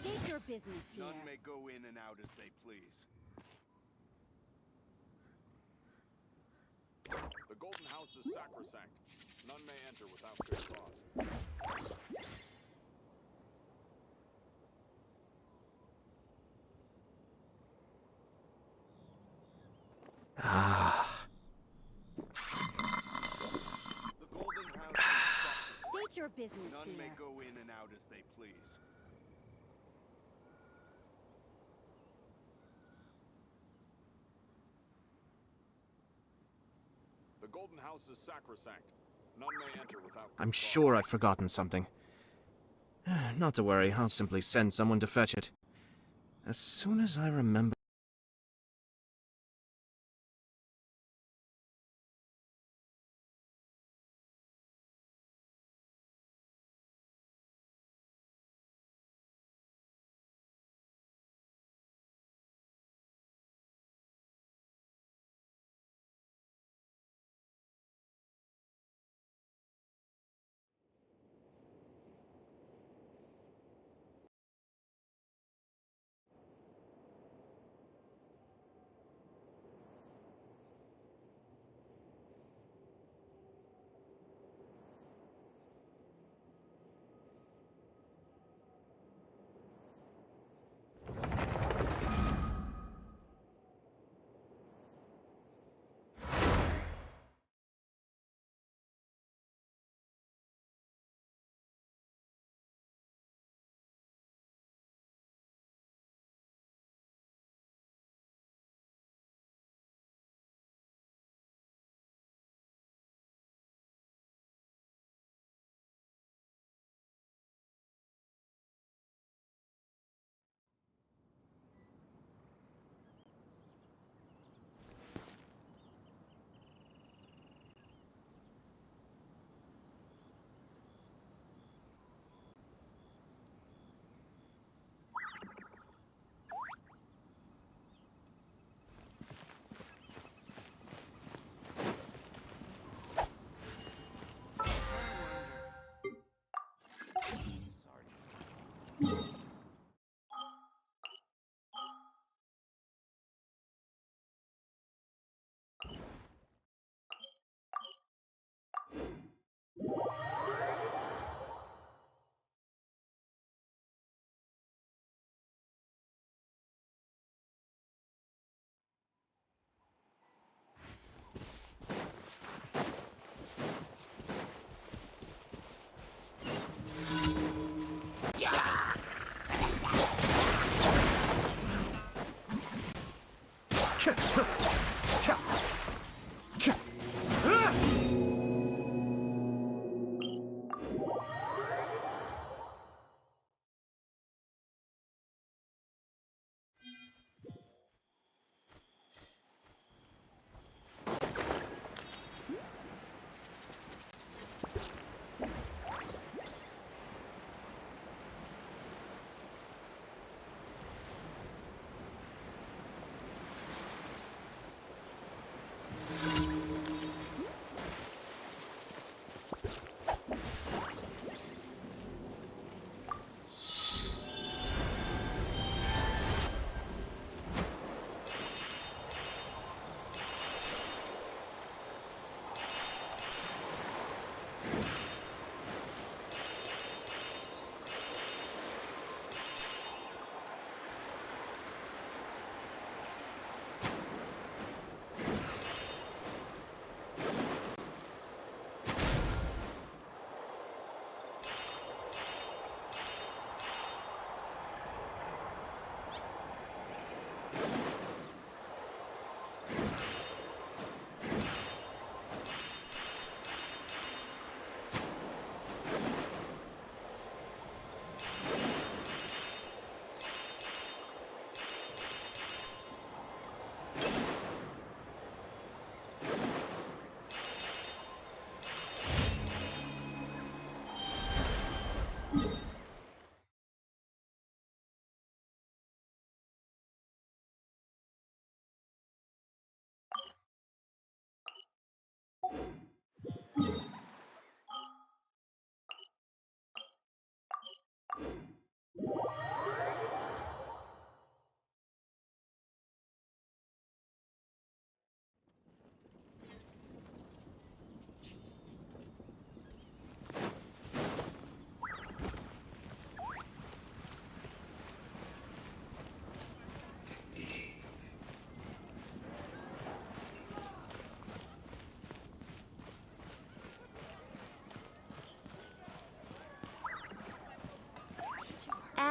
State your business here. None may go in and out as they please. The Golden House is sacrosanct. None may enter without good cause. Ah. The Golden House is sacrosanct. State your business None here. may go in and out as they please. The Golden House is sacrosanct. None may enter without good I'm cause. sure I've forgotten something. Not to worry, I'll simply send someone to fetch it. As soon as I remember...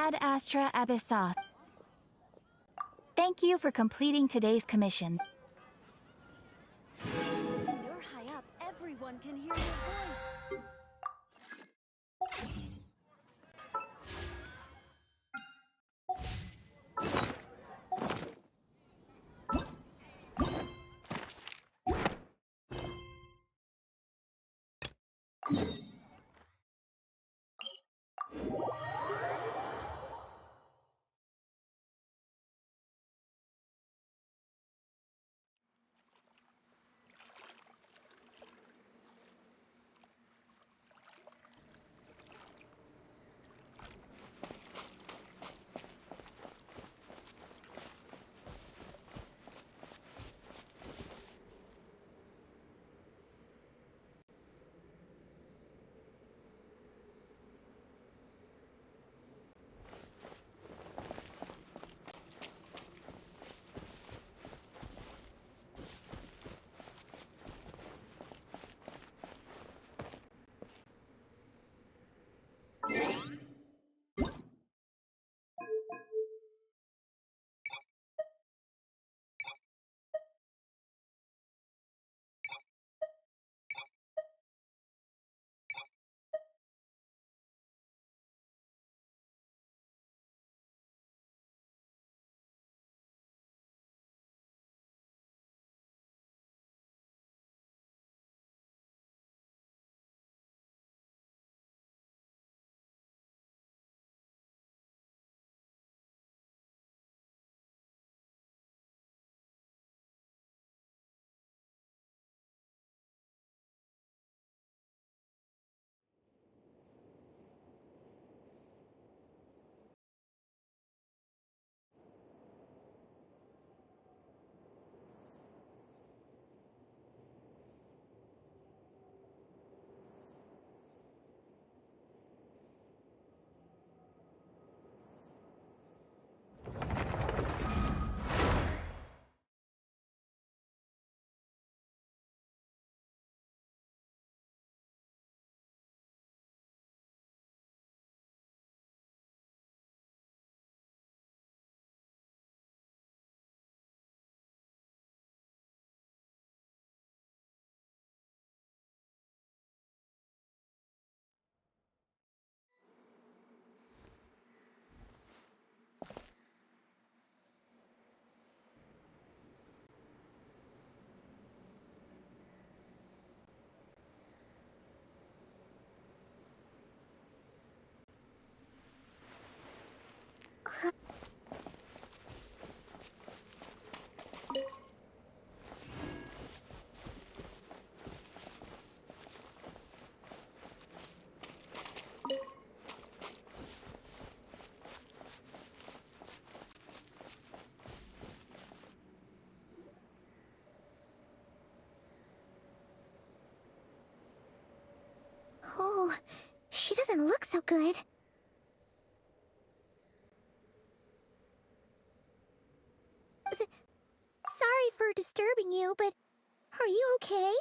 Ad Astra Abyssos. Thank you for completing today's commission. When you're high up, everyone can hear your voice. Oh, she doesn't look so good. Sorry for disturbing you, but are you okay?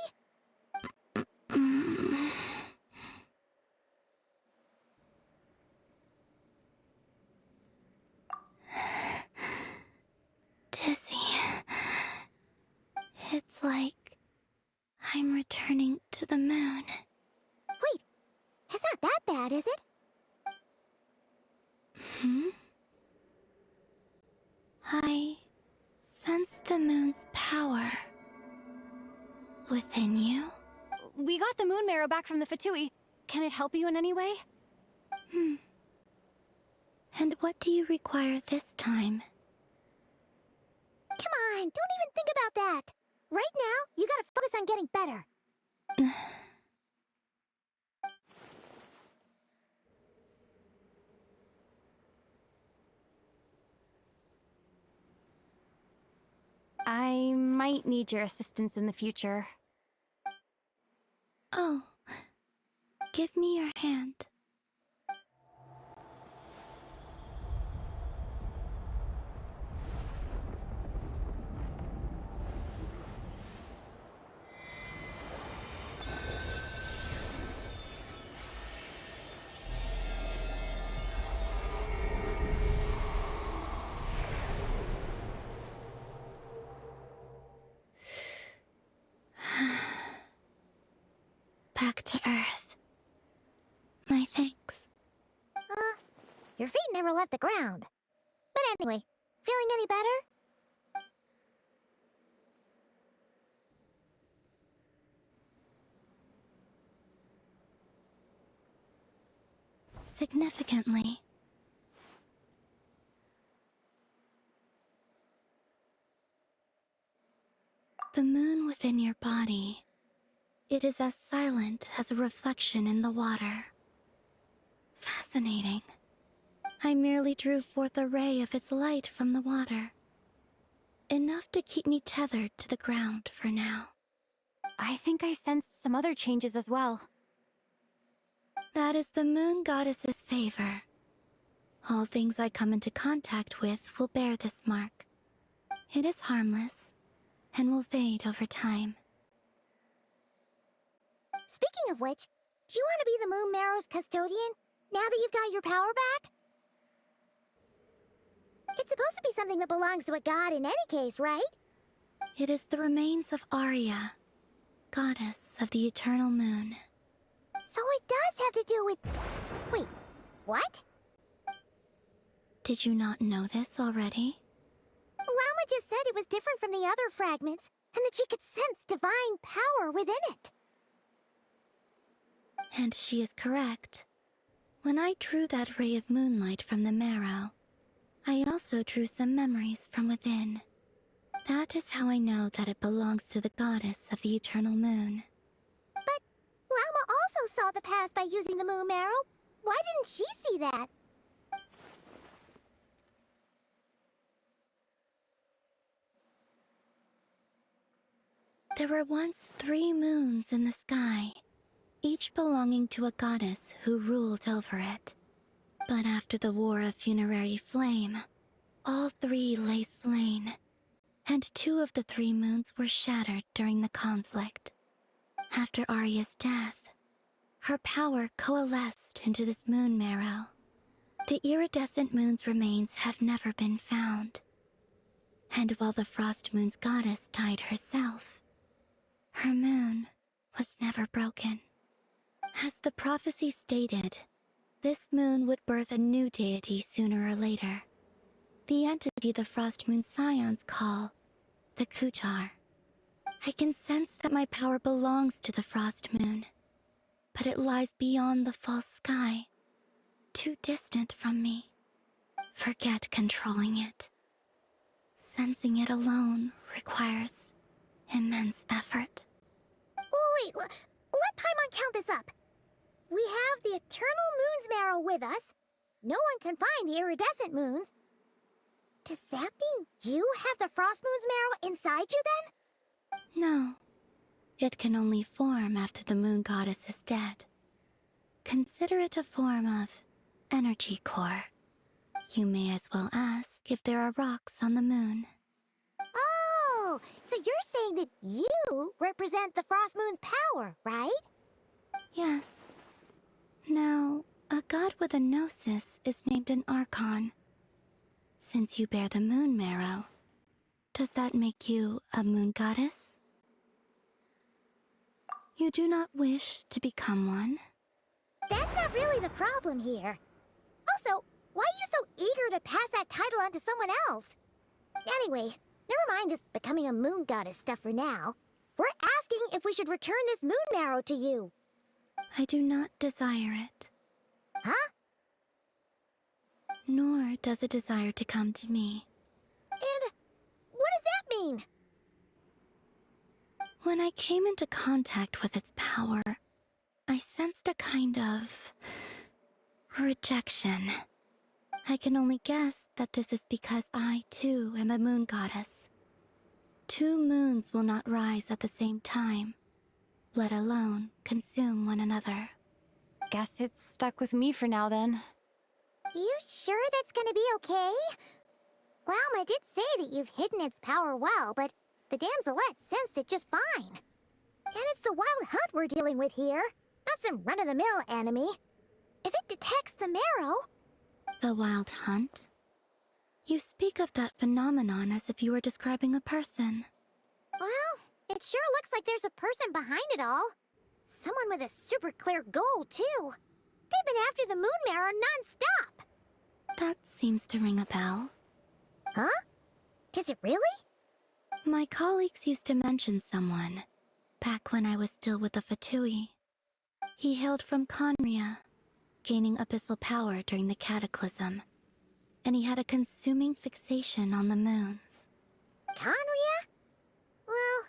Dizzy. It's like I'm returning to the moon. Wait, it's not that bad, is it? I sense the moon's power within you. We got the moon marrow back from the Fatui. Can it help you in any way? And what do you require this time? Come on, don't even think about that. Right now, you gotta focus on getting better. I might need your assistance in the future. Oh, give me your hand. back to Earth. My thanks. Your feet never left the ground. But anyway, feeling any better? Significantly. The moon within your body, it is as silent as a reflection in the water. Fascinating. I merely drew forth a ray of its light from the water. Enough to keep me tethered to the ground for now. I think I sensed some other changes as well. That is the moon goddess's favor. All things I come into contact with will bear this mark. It is harmless, and will fade over time. Speaking of which, do you want to be the Moon Marrow's custodian, now that you've got your power back? It's supposed to be something that belongs to a god in any case, right? It is the remains of Arya, goddess of the eternal moon. So it does have to do with... Wait, what? Did you not know this already? Llama just said it was different from the other fragments, and that she could sense divine power within it. And she is correct. When I drew that ray of moonlight from the marrow, I also drew some memories from within. That is how I know that it belongs to the goddess of the eternal moon. But Llama also saw the past by using the Moon Marrow. Why didn't she see that? There were once 3 moons in the sky, each belonging to a goddess who ruled over it. But after the War of Funerary Flame, all 3 lay slain, and 2 of the 3 moons were shattered during the conflict. After Arya's death, her power coalesced into this moon marrow. The iridescent moon's remains have never been found. And while the Frost Moon's goddess died herself, her moon was never broken. As the prophecy stated, this moon would birth a new deity sooner or later. The entity the Frost Moon Scions call the Kutar. I can sense that my power belongs to the Frost Moon, but it lies beyond the false sky, too distant from me. Forget controlling it. Sensing it alone requires immense effort. Oh, wait, let Paimon count this up. We have the Eternal Moon's Marrow with us. No one can find the iridescent moons. Does that mean you have the Frost Moon's Marrow inside you then? No. It can only form after the moon goddess is dead. Consider it a form of energy core. You may as well ask if there are rocks on the moon. Oh, so you're saying that you represent the Frost Moon's power, right? Yes. Now, a god with a gnosis is named an Archon. Since you bear the moon marrow, does that make you a moon goddess? You do not wish to become one? That's not really the problem here. Also, why are you so eager to pass that title on to someone else? Anyway, never mind this becoming a moon goddess stuff for now. We're asking if we should return this moon marrow to you. I do not desire it. Huh? Nor does it desire to come to me. And what does that mean? When I came into contact with its power, I sensed a kind of rejection. I can only guess that this is because I, too, am a moon goddess. 2 moons will not rise at the same time, let alone consume one another. Guess it's stuck with me for now then. You sure that's gonna be okay? Llama did say that you've hidden its power well, but the damselette sensed it just fine. And it's the wild hunt we're dealing with here, not some run-of-the-mill enemy. If it detects the marrow... The wild hunt? You speak of that phenomenon as if you were describing a person. Well, it sure looks like there's a person behind it all. Someone with a super clear goal, too. They've been after the moon mirror non-stop. That seems to ring a bell. Huh? Does it really? My colleagues used to mention someone, back when I was still with the Fatui. He hailed from Conria, gaining abyssal power during the Cataclysm, and he had a consuming fixation on the moons. Conria? Well,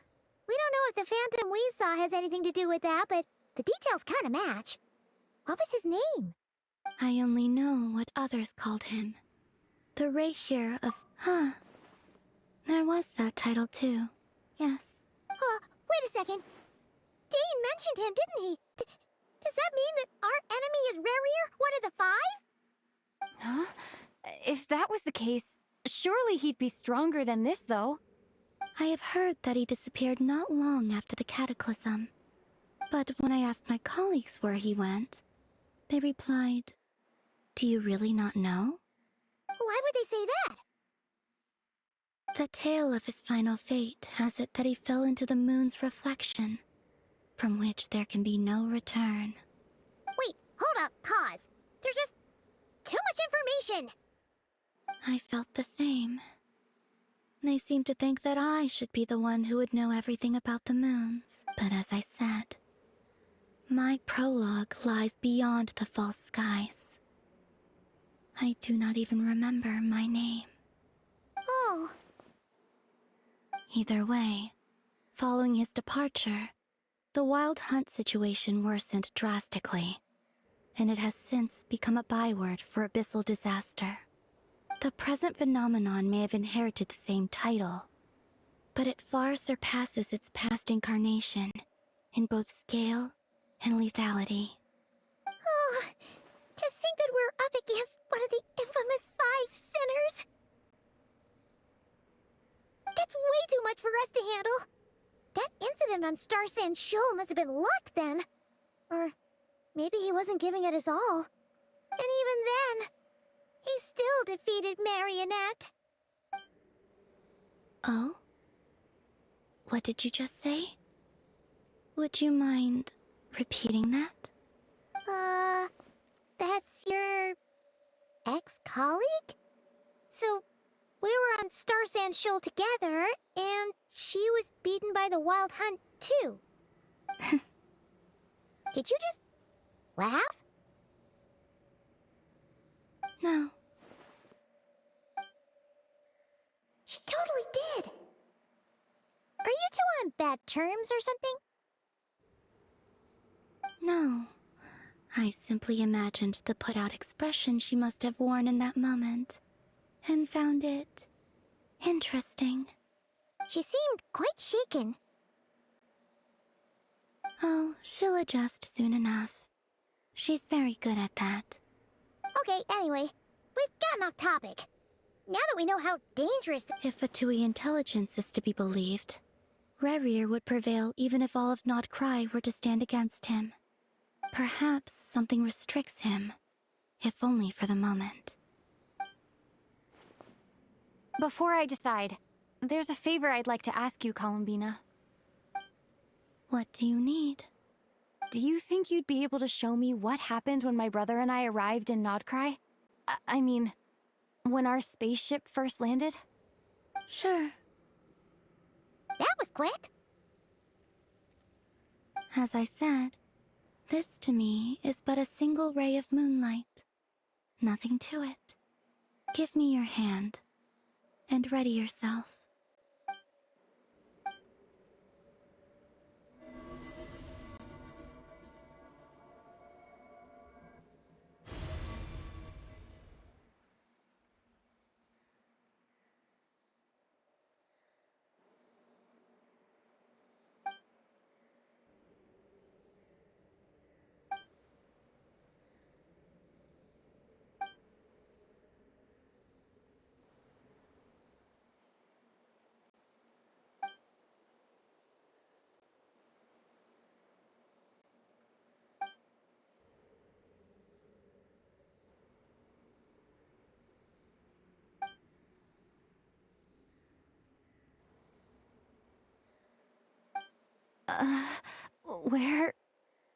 we don't know if the phantom we saw has anything to do with that, but the details kind of match. What was his name? I only know what others called him. The Reikir of... Huh. There was that title too. Yes. Wait a second. Dane mentioned him, didn't he? Does that mean that our enemy is Rarier, one of the five? Huh? If that was the case, surely he'd be stronger than this, though. I have heard that he disappeared not long after the Cataclysm. But when I asked my colleagues where he went, they replied, "Do you really not know?" Why would they say that? The tale of his final fate has it that he fell into the moon's reflection, from which there can be no return. Wait, hold up, pause. There's just too much information. I felt the same. They seemed to think that I should be the one who would know everything about the moons. But as I said, my prologue lies beyond the false skies. I do not even remember my name. Oh. Either way, following his departure, the wild hunt situation worsened drastically, and it has since become a byword for abyssal disaster. The present phenomenon may have inherited the same title, but it far surpasses its past incarnation in both scale and lethality. Oh, to think that we're up against one of the infamous five sinners. That's way too much for us to handle. That incident on Star Sand Shoal must have been luck then. Or maybe he wasn't giving it his all. And even then, he still defeated Marionette. Oh? What did you just say? Would you mind repeating that? That's your ex-colleague? So, we were on Star Sand Shoal together, and she was beaten by the Wild Hunt, too. Did you just laugh? No. She totally did. Are you two on bad terms or something? No. I simply imagined the put-out expression she must have worn in that moment, and found it interesting. She seemed quite shaken. Oh, she'll adjust soon enough. She's very good at that. Okay, anyway, we've gotten off topic. Now that we know how dangerous If Fatui intelligence is to be believed, Rerir would prevail even if all of Nod Cry were to stand against him. Perhaps something restricts him, if only for the moment. Before I decide, there's a favor I'd like to ask you, Columbina. What do you need? Do you think you'd be able to show me what happened when my brother and I arrived in Nodcry? I mean, when our spaceship first landed? Sure. that was quick. As I said, this to me is but a single ray of moonlight. Nothing to it. Give me your hand, and ready yourself. Where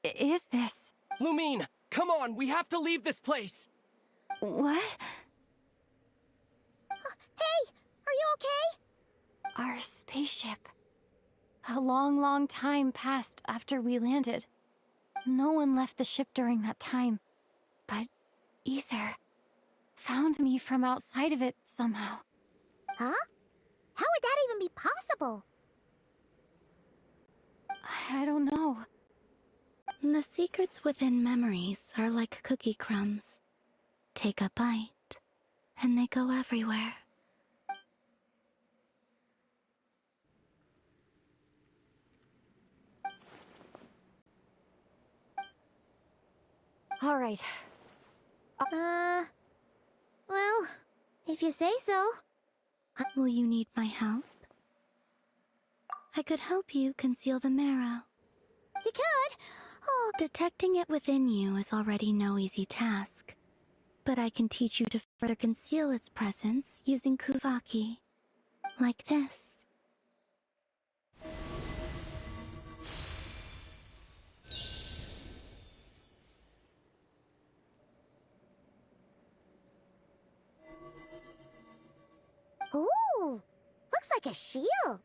is this? Lumine, come on, we have to leave this place! What? Hey, are you okay? Our spaceship. A long, long time passed after we landed. No one left the ship during that time. But Ether found me from outside of it somehow. Huh? How would that even be possible? I don't know. The secrets within memories are like cookie crumbs. Take a bite, and they go everywhere. All right. Well, if you say so. Will you need my help? I could help you conceal the marrow. You could. Oh, Detecting it within you is already no easy task. But I can teach you to further conceal its presence using Kuvaki. Like this. ooh, looks like a shield.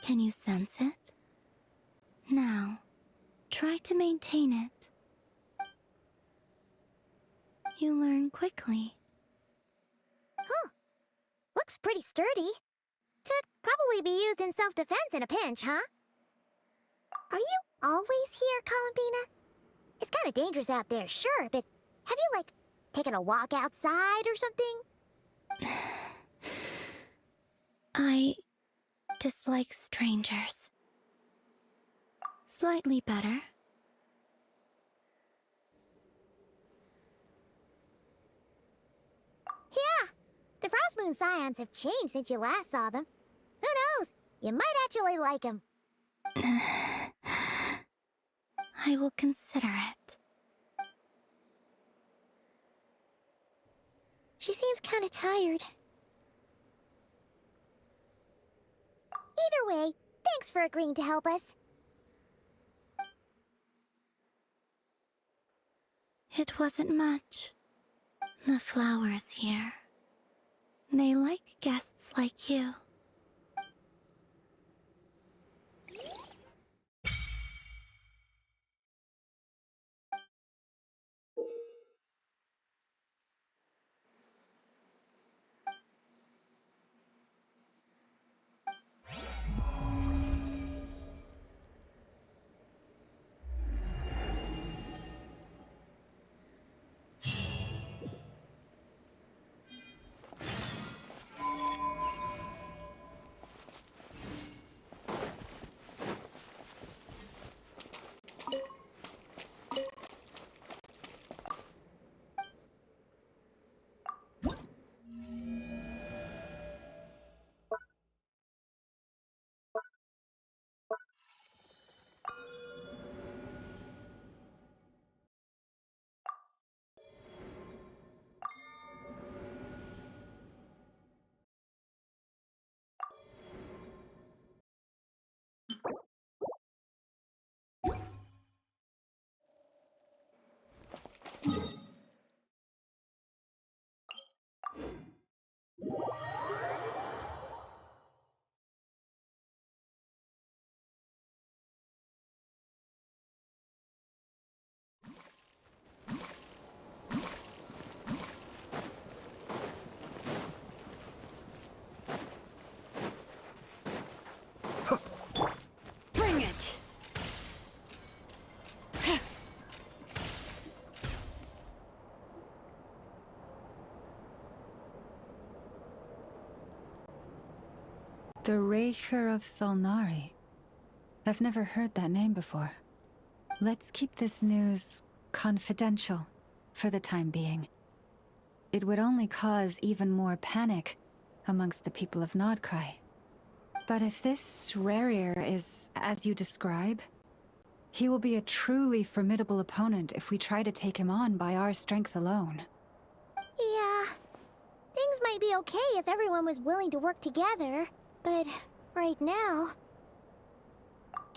Can you sense it? Now, try to maintain it. You learn quickly. Huh. Looks pretty sturdy. Could probably be used in self-defense in a pinch, huh? Are you always here, Columbina? It's kind of dangerous out there, sure, but have you, like, taken a walk outside or something? I dislike strangers. Slightly better. Yeah, the Frost Moon Scions have changed since you last saw them. Who knows? You might actually like them. I will consider it. She seems kind of tired. Either way, thanks for agreeing to help us. It wasn't much. The flowers here. They like guests like you. Bring it! The Raker of Solnari. I've never heard that name before. Let's keep this news confidential for the time being. It would only cause even more panic amongst the people of Nodcry. But if this Rarier is as you describe, he will be a truly formidable opponent if we try to take him on by our strength alone. Yeah, things might be okay if everyone was willing to work together. But right now...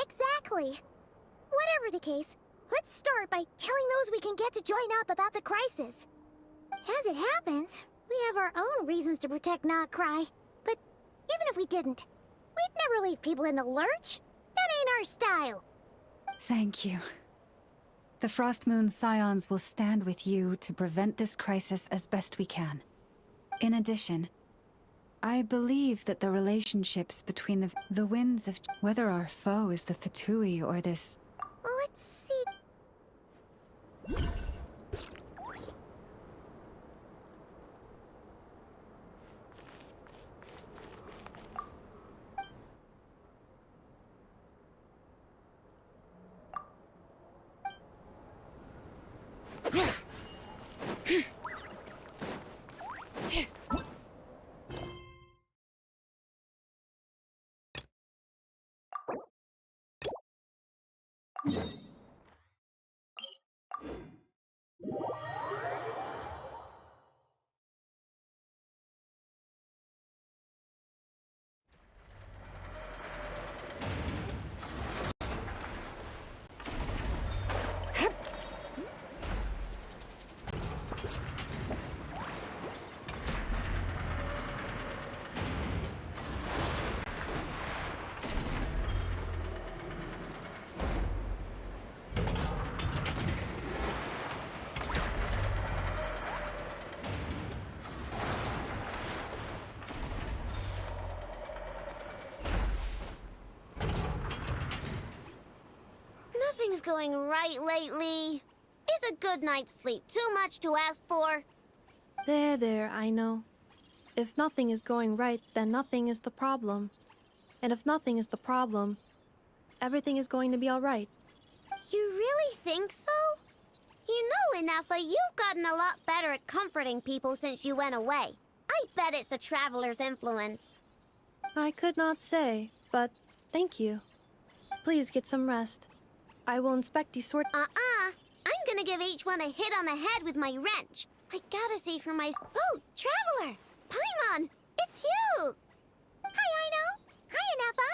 Exactly. Whatever the case, let's start by telling those we can get to join up about the crisis. As it happens, we have our own reasons to protect Notcry. But even if we didn't, we'd never leave people in the lurch. That ain't our style. Thank you. The Frostmoon Scions will stand with you to prevent this crisis as best we can. In addition, I believe that the relationships between the winds of... Whether our foe is the Fatui or this... Let's see... Nothing's going right lately. Is a good night's sleep too much to ask for? There, I know. If nothing is going right, then nothing is the problem. And if nothing is the problem, everything is going to be alright. You really think so? You know, Inafa, you've gotten a lot better at comforting people since you went away. I bet it's the Traveler's influence. I could not say, but thank you. Please get some rest. I will inspect these sort... I'm gonna give each one a hit on the head with my wrench. I gotta see for my... Oh, Traveler! Paimon! It's you! Hi, Aino! Hi, Inafa!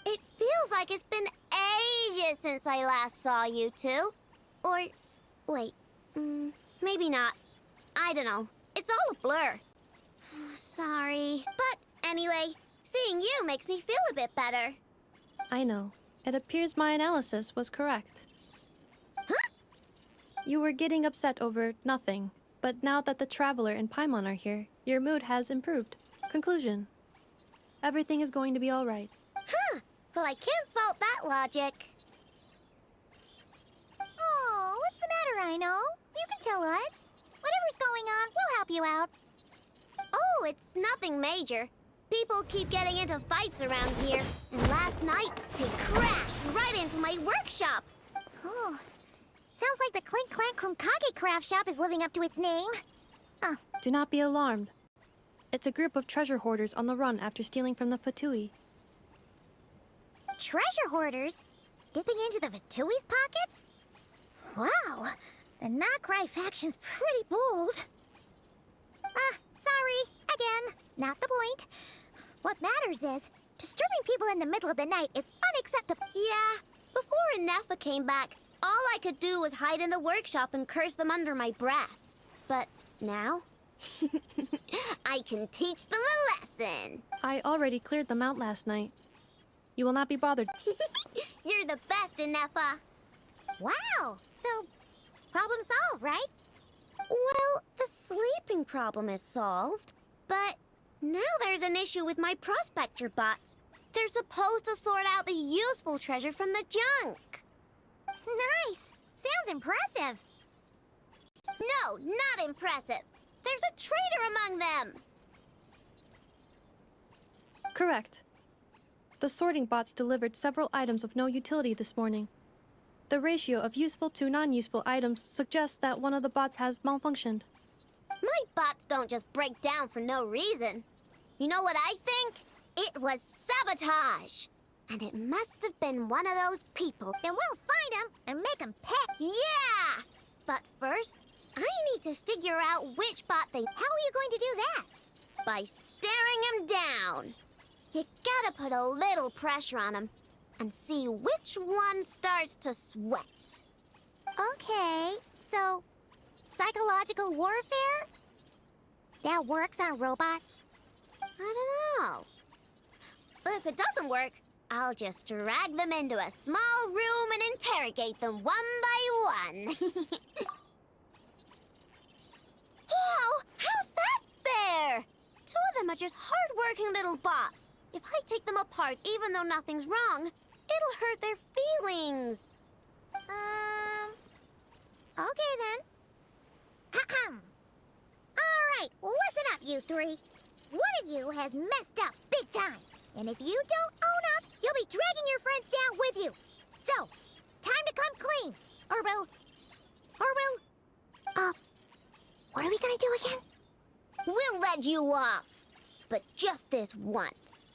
It feels like it's been ages since I last saw you two. Or... wait. Maybe not. I don't know. It's all a blur. Sorry. But anyway, seeing you makes me feel a bit better. I know. It appears my analysis was correct. Huh? You were getting upset over nothing, but now that the Traveler and Paimon are here, your mood has improved. Conclusion. Everything is going to be alright. Huh. Well, I can't fault that logic. Oh, what's the matter, Aino? You can tell us. Whatever's going on, we'll help you out. Oh, it's nothing major. People keep getting into fights around here, and last night, they crashed right into my workshop. Oh, sounds like the Clink Clank Krumkage craft shop is living up to its name. Do not be alarmed. It's a group of treasure hoarders on the run after stealing from the Fatui. Treasure hoarders? Dipping into the Vatui's pockets? Wow, the Notcry faction's pretty bold. Sorry, again, not the point. What matters is, disturbing people in the middle of the night is unacceptable. Yeah, before Inafa came back, all I could do was hide in the workshop and curse them under my breath. But now, I can teach them a lesson. I already cleared them out last night. You will not be bothered. You're the best, Inafa. Wow, so problem solved, right? Well, the sleeping problem is solved, but now there's an issue with my prospector bots. They're supposed to sort out the useful treasure from the junk. Nice! Sounds impressive. No, not impressive. There's a traitor among them. Correct. The sorting bots delivered several items of no utility this morning. The ratio of useful to non-useful items suggests that one of the bots has malfunctioned. My bots don't just break down for no reason. You know what I think? It was sabotage. And it must have been one of those people. Then we'll find them and make them pay. Yeah! But first, I need to figure out which bot they... How are you going to do that? By staring him down. You gotta put a little pressure on him and see which one starts to sweat. Okay, so psychological warfare? That works on robots? I don't know. If it doesn't work, I'll just drag them into a small room and interrogate them one by one. Whoa! How's that fair? Two of them are just hard-working little bots. If I take them apart, even though nothing's wrong, it'll hurt their feelings. Okay then. Ahem. All right, listen up, you three. One of you has messed up big time. And if you don't own up, you'll be dragging your friends down with you. So, time to come clean. Or we'll... what are we gonna do again? We'll let you off. But just this once.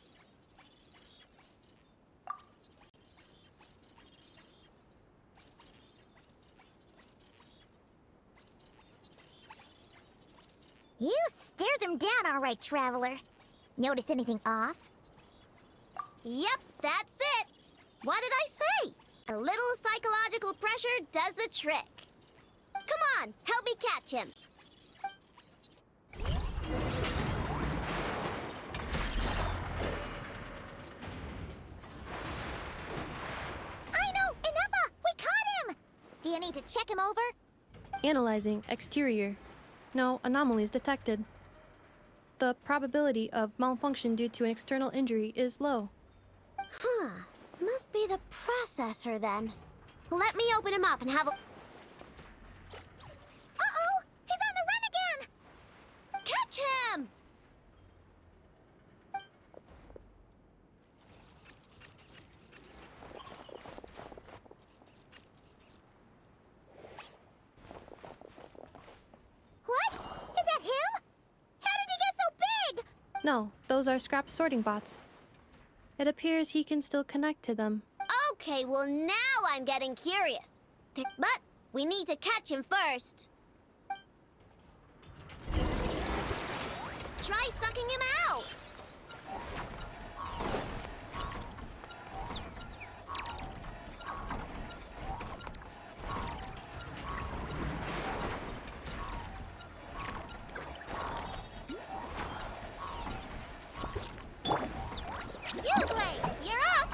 You stared them down all right, Traveler. Notice anything off? Yep, that's it. What did I say? A little psychological pressure does the trick. Come on, help me catch him. I know, Ineppa! We caught him! Do you need to check him over? Analyzing exterior. No anomalies detected. The probability of malfunction due to an external injury is low. Huh. Must be the processor then. Let me open him up and have a... Uh-oh! He's on the run again! Catch him! What? Is that him? How did he get so big? No, those are scrap sorting bots. It appears he can still connect to them. Okay, well now I'm getting curious. But we need to catch him first. Try sucking him out. You're up!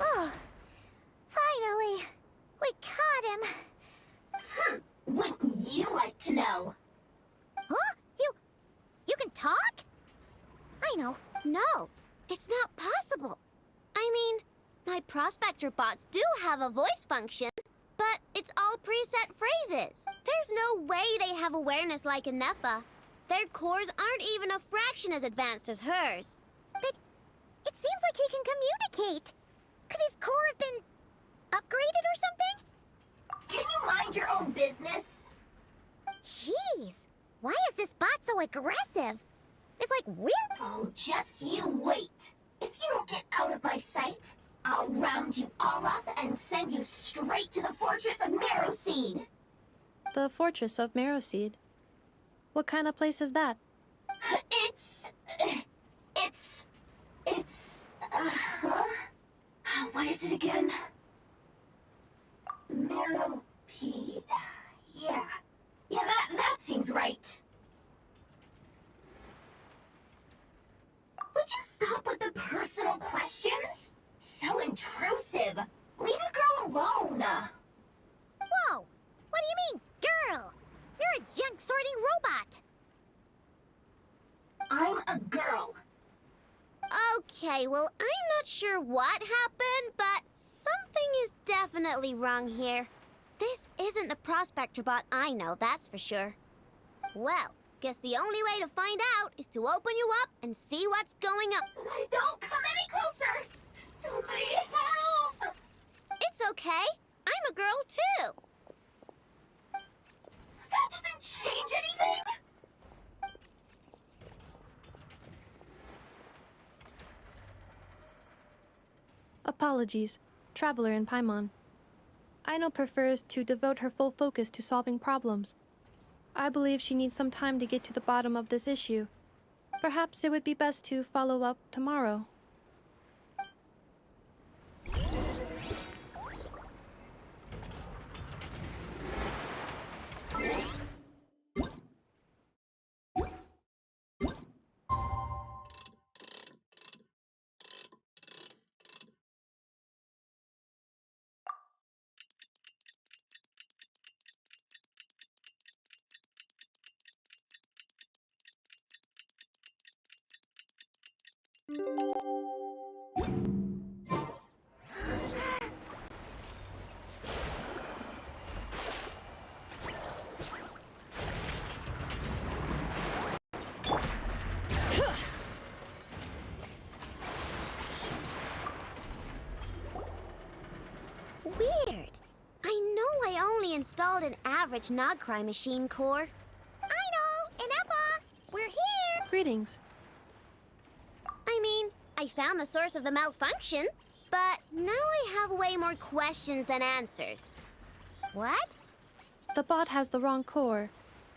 Oh, finally, we caught him. Wouldn't you like to know? Huh? You can talk? I know. No, it's not possible. I mean, my prospector bots do have a voice function, but it's all preset phrases. There's no way they have awareness like Ineppa. Their cores aren't even a fraction as advanced as hers. But it seems like he can communicate. Could his core have been upgraded or something? Can you mind your own business? Jeez, why is this bot so aggressive? It's like weird. Oh, just you wait. If you don't get out of my sight, I'll round you all up and send you straight to the Fortress of Marrowseed. The Fortress of Marrowseed. What kind of place is that? What is it again? Marrowpeed. Yeah, that seems right. Would you stop with the personal questions? So intrusive. Leave a girl alone. Okay, well, I'm not sure what happened, but something is definitely wrong here. This isn't the prospector bot I know, that's for sure. Well, guess the only way to find out is to open you up and see what's going up. Don't come any closer! Somebody help! It's okay. I'm a girl, too. That doesn't change anything! Apologies, Traveler in Paimon. Aino prefers to devote her full focus to solving problems. I believe she needs some time to get to the bottom of this issue. Perhaps it would be best to follow up tomorrow. Weird. I know I only installed an average Nogcry machine core. Aino and Eppa, we're here. Greetings. I mean, I found the source of the malfunction, but now I have way more questions than answers. What? The bot has the wrong core.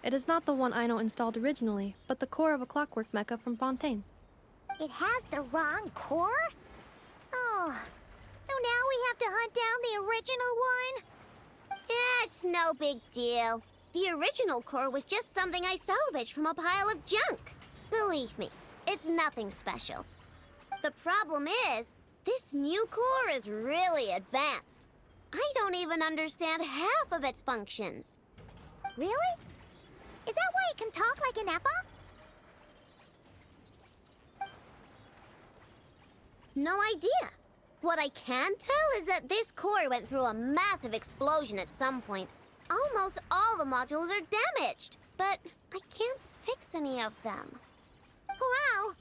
It is not the one Aino installed originally, but the core of a clockwork mecha from Fontaine. It has the wrong core? Oh, so now we have to hunt down the original one? It's no big deal. The original core was just something I salvaged from a pile of junk. Believe me, it's nothing special. The problem is, this new core is really advanced. I don't even understand half of its functions. Really? Is that why it can talk like an Eppa? No idea. What I can tell is that this core went through a massive explosion at some point. Almost all the modules are damaged, but I can't fix any of them. Wow!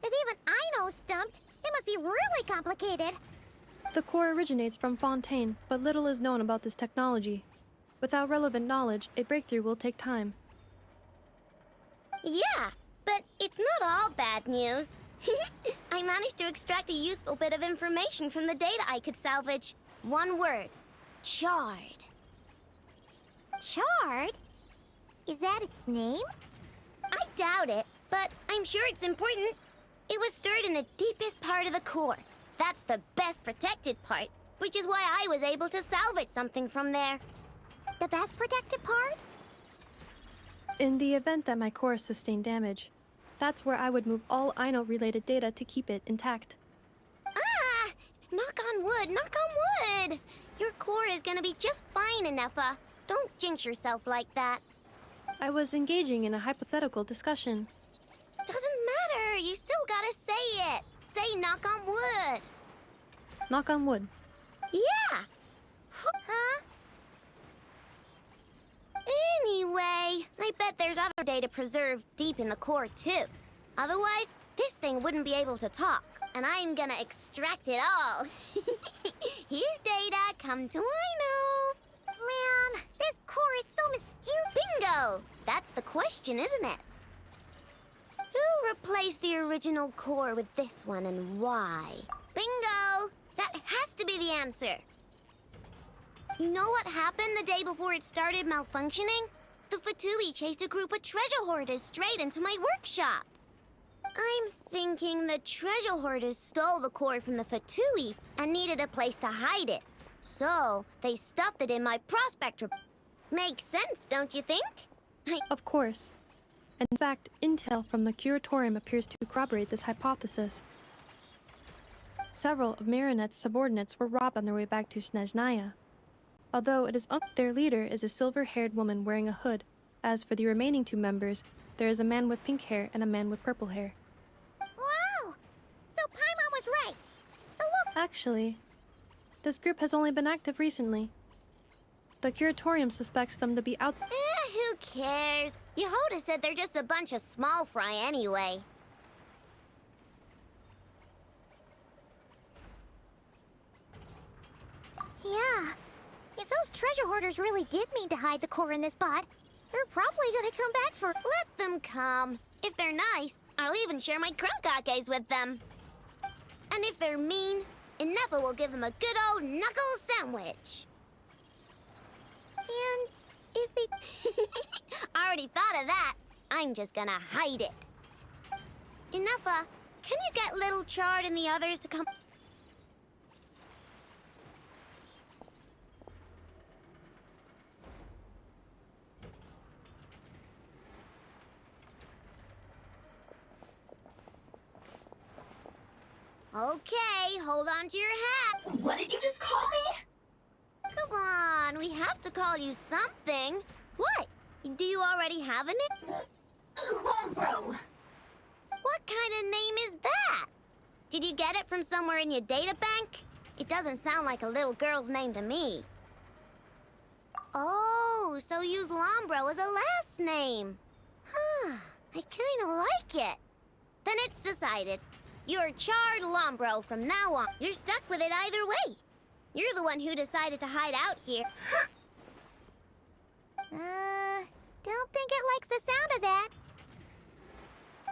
If even I know stumped, it must be really complicated. The core originates from Fontaine, but little is known about this technology. Without relevant knowledge, a breakthrough will take time. Yeah, but it's not all bad news. I managed to extract a useful bit of information from the data I could salvage. One word. Charred. Charred? Is that its name? I doubt it, but I'm sure it's important. It was stored in the deepest part of the core. That's the best protected part, which is why I was able to salvage something from there. The best protected part? In the event that my core sustained damage, that's where I would move all Aino-related data to keep it intact. Ah! Knock on wood, knock on wood! Your core is gonna be just fine, Inefa. Don't jinx yourself like that. I was engaging in a hypothetical discussion. Doesn't matter, you still gotta say it. Say knock on wood. Knock on wood. Yeah! Huh? Anyway, I bet there's other data preserved deep in the core too. Otherwise, this thing wouldn't be able to talk, and I'm gonna extract it all. Here, data, come to Aino. Man, this core is so mysterious. Bingo! That's the question, isn't it? Who replaced the original core with this one and why? Bingo! That has to be the answer. You know what happened the day before it started malfunctioning? The Fatui chased a group of treasure hoarders straight into my workshop. I'm thinking the treasure hoarders stole the core from the Fatui and needed a place to hide it. So, they stuffed it in my prospector. Makes sense, don't you think? Of course. In fact, intel from the Curatorium appears to corroborate this hypothesis. Several of Marinette's subordinates were robbed on their way back to Snezhnaya. Although it is their leader is a silver-haired woman wearing a hood. As for the remaining two members, there is a man with pink hair and a man with purple hair. Wow! So Paimon Actually, this group has only been active recently. The Curatorium suspects them to be outside. Who cares? Yehoda said they're just a bunch of small fry anyway. Yeah. If those treasure hoarders really did mean to hide the core in this bot, they're probably gonna come back for— Let them come. If they're nice, I'll even share my crunkakes with them. And if they're mean, Inefa will give them a good old knuckle sandwich. And if they... I already thought of that. I'm just gonna hide it. Inefa, can you get Little Chard and the others to come... Okay, hold on to your hat. What did you just call me? Come on, we have to call you something. What? Do you already have a name? Lombro. What kind of name is that? Did you get it from somewhere in your data bank? It doesn't sound like a little girl's name to me. Oh, so use Lombro as a last name. Huh, I kinda like it. Then it's decided. You're Chard Lombro from now on. You're stuck with it either way. You're the one who decided to hide out here. Don't think it likes the sound of that.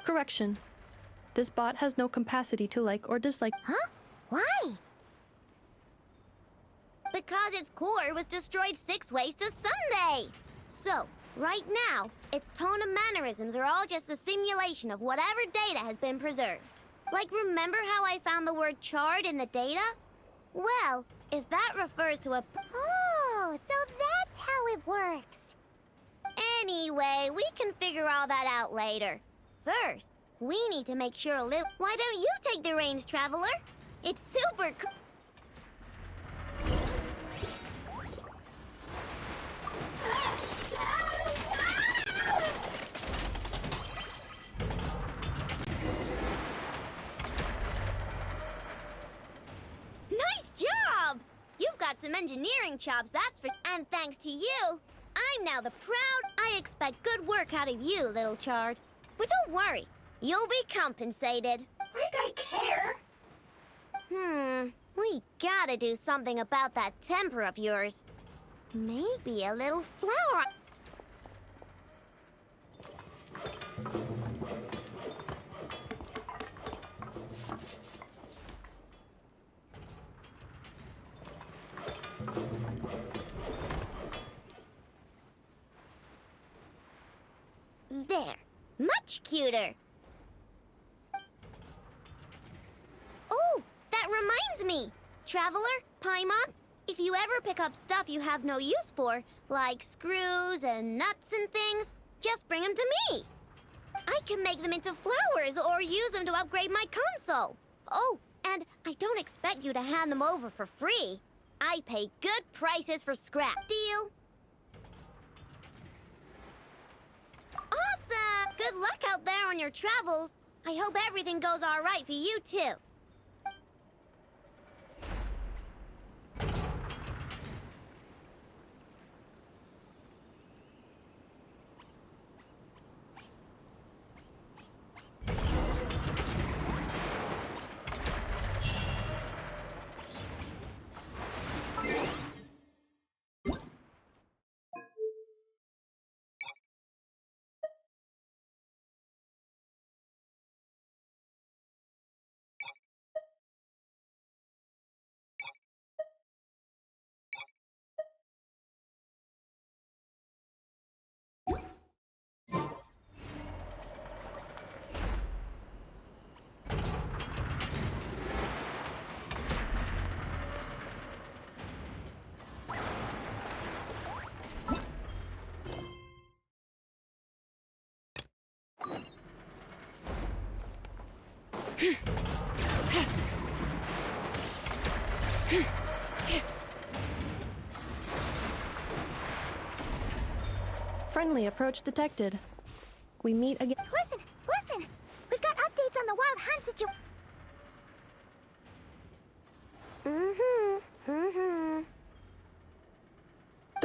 Correction. This bot has no capacity to like or dislike. Huh? Why? Because its core was destroyed 6 ways to Sunday. So, right now, its tone and mannerisms are all just a simulation of whatever data has been preserved. Like, remember how I found the word chard in the data? Well, if that refers to a... Oh, so that's how it works. Anyway, we can figure all that out later. First, we need to make sure a little... Why don't you take the reins, Traveler? It's super cool. Nice job! You've got some engineering chops, that's for... And thanks to you, I'm now the proud... I expect good work out of you, little Chard. But don't worry, you'll be compensated. Like I care. We gotta do something about that temper of yours. Maybe a little flour... There. Much cuter. Oh, that reminds me. Traveler, Paimon, if you ever pick up stuff you have no use for, like screws and nuts and things, just bring them to me. I can make them into flowers or use them to upgrade my console. Oh, and I don't expect you to hand them over for free. I pay good prices for scrap. Deal? Awesome! Good luck out there on your travels. I hope everything goes all right for you, too. Friendly approach detected. We meet again. Listen! Listen! We've got updates on the wild hunt situation.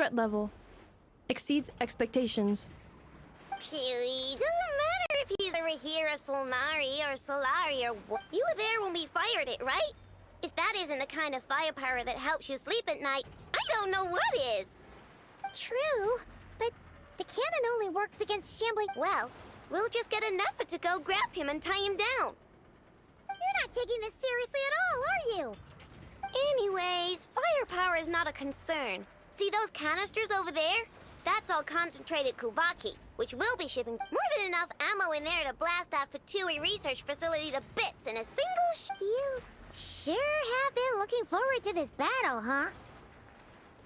threat level exceeds expectations. Phew, doesn't matter if he's over here or Solnari or Solari or what. You were there when we fired it, right? If that isn't the kind of firepower that helps you sleep at night, I don't know what is. True, but the cannon only works against shambling. Well, we'll just get an effort to go grab him and tie him down. You're not taking this seriously at all, are you? Anyways, firepower is not a concern. See those canisters over there? That's all concentrated Kuvaki, which will be shipping more than enough ammo in there to blast that Fatui research facility to bits in a single You sure have been looking forward to this battle, huh?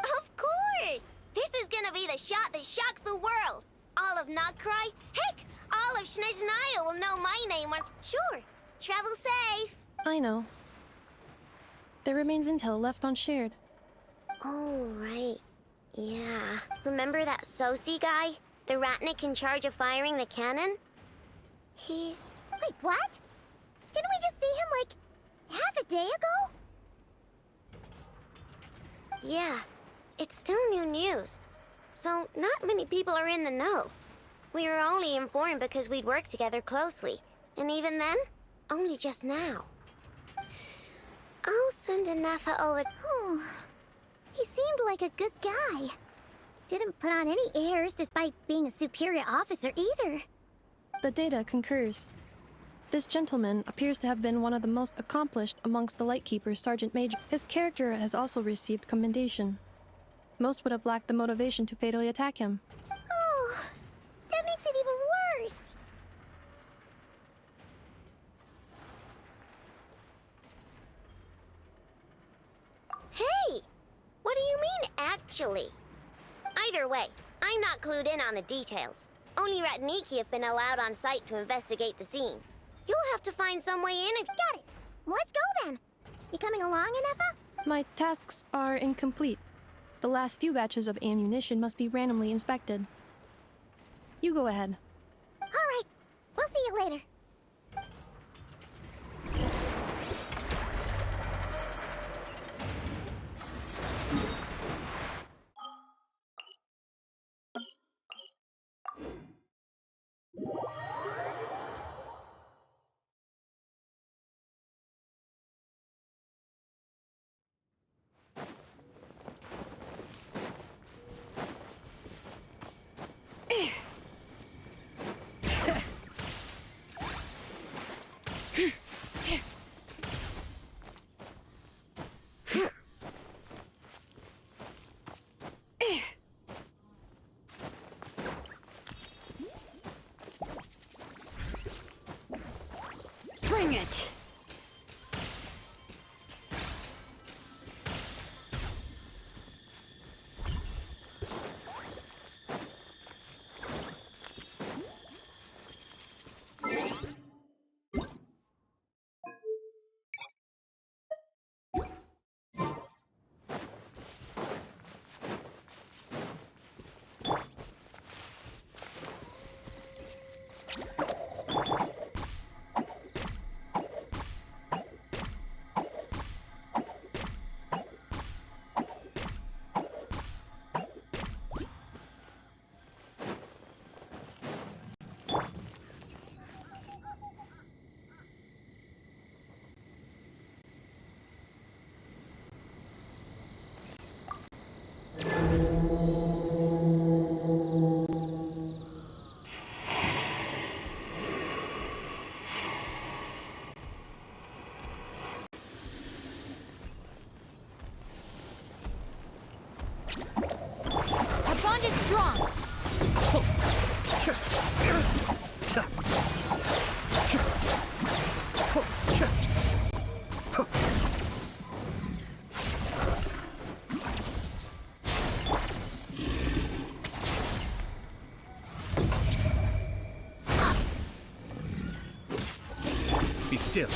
Of course! This is gonna be the shot that shocks the world! All of Nokrai, heck, all of Snezhnaya will know my name once. Sure, travel safe! I know. There remains intel left unshared. Oh, right. Yeah. Remember that Sosi guy? The Ratnik in charge of firing the cannon? He's... Wait, what? Didn't we just see him, like, half a day ago? Yeah. It's still new news. So, not many people are in the know. We were only informed because we'd worked together closely. And even then, only just now. I'll send a Nafa over... Oh... He seemed like a good guy. Didn't put on any airs despite being a superior officer either. The data concurs. This gentleman appears to have been one of the most accomplished amongst the Lightkeepers, Sergeant Major. His character has also received commendation. Most would have lacked the motivation to fatally attack him. Oh, that makes it even worse. Hey! What do you mean, actually? Either way, I'm not clued in on the details. Only Ratniki have been allowed on site to investigate the scene. You'll have to find some way in if... Got it! Let's go then! You coming along, Anefa? My tasks are incomplete. The last few batches of ammunition must be randomly inspected. You go ahead. Alright, we'll see you later. Bring it! Our bond is strong. Be still.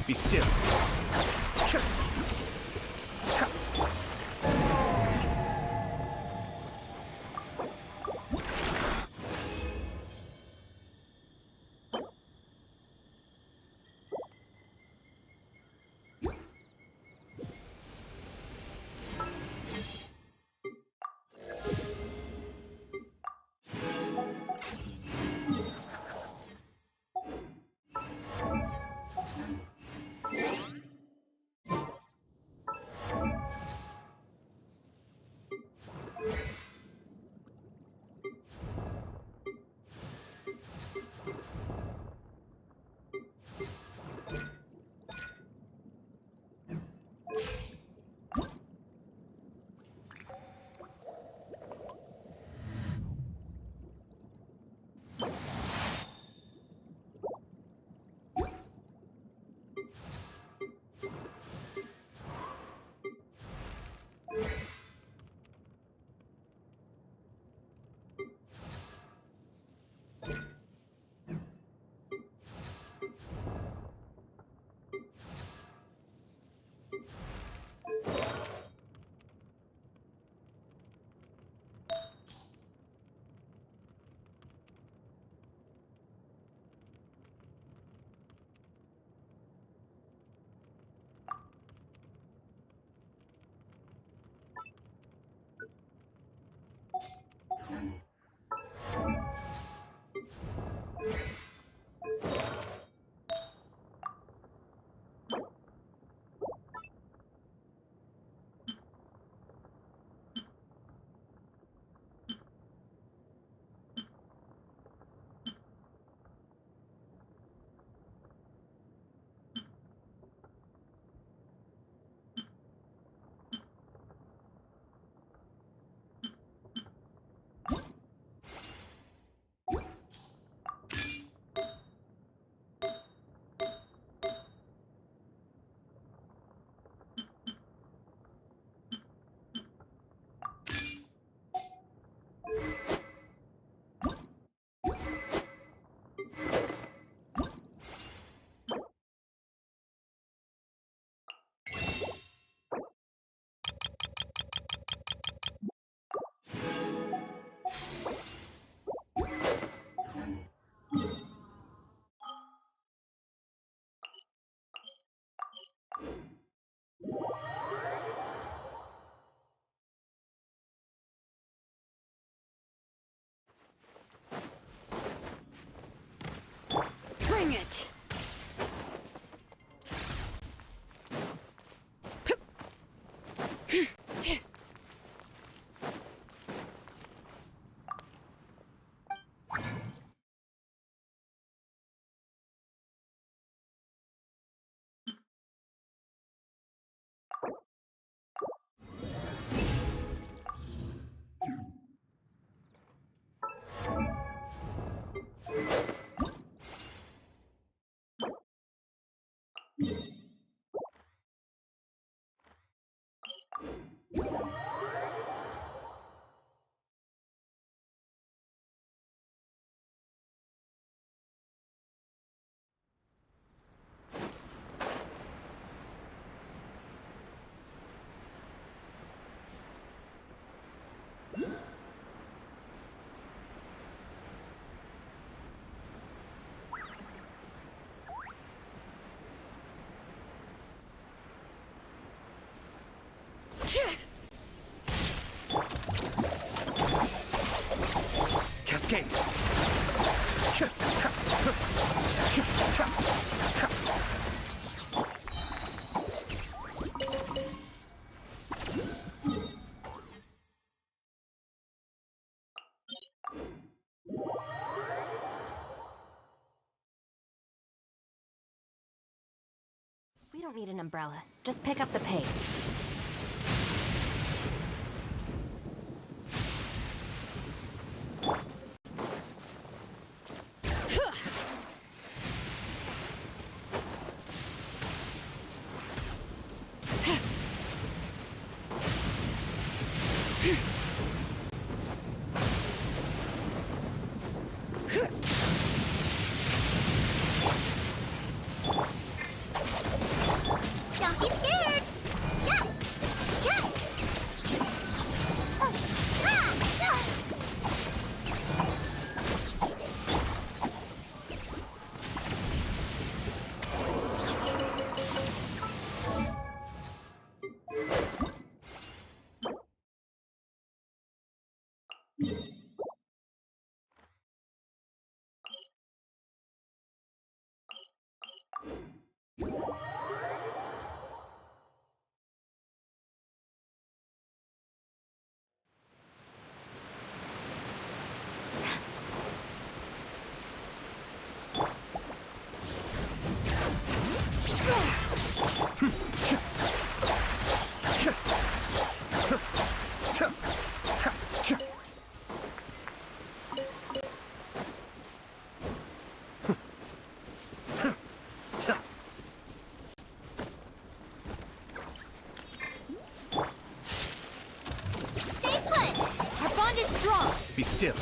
Be still. Bring it! Cascade! We don't need an umbrella. Just pick up the pace. Stay put! Our bond is strong! Be still.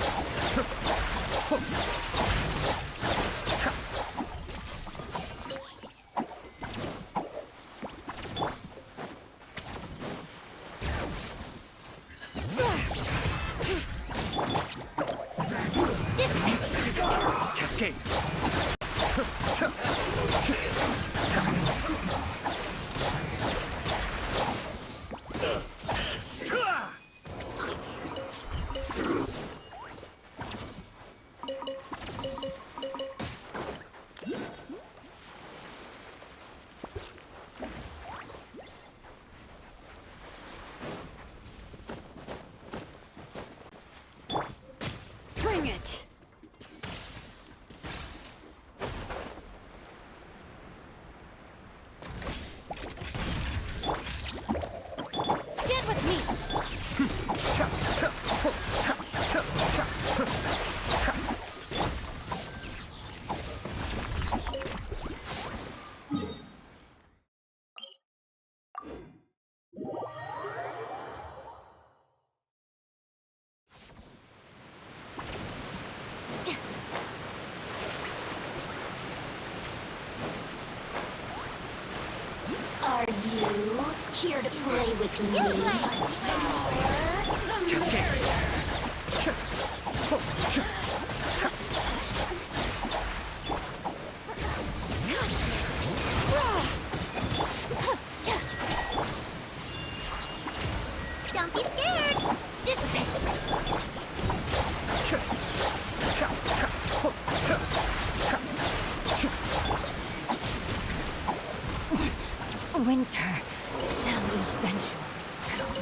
Cascade. Bring it! Stand with me! Are you here to play with me? Cascade. Don't be scared! Dissipate! Winter shall eventually come.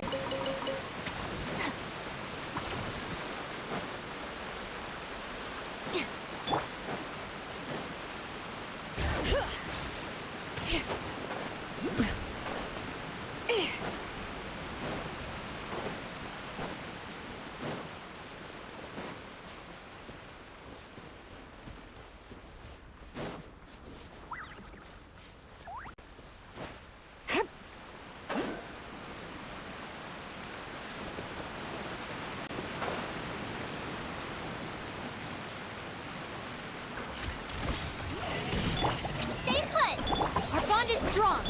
Stay put! Our bond is strong!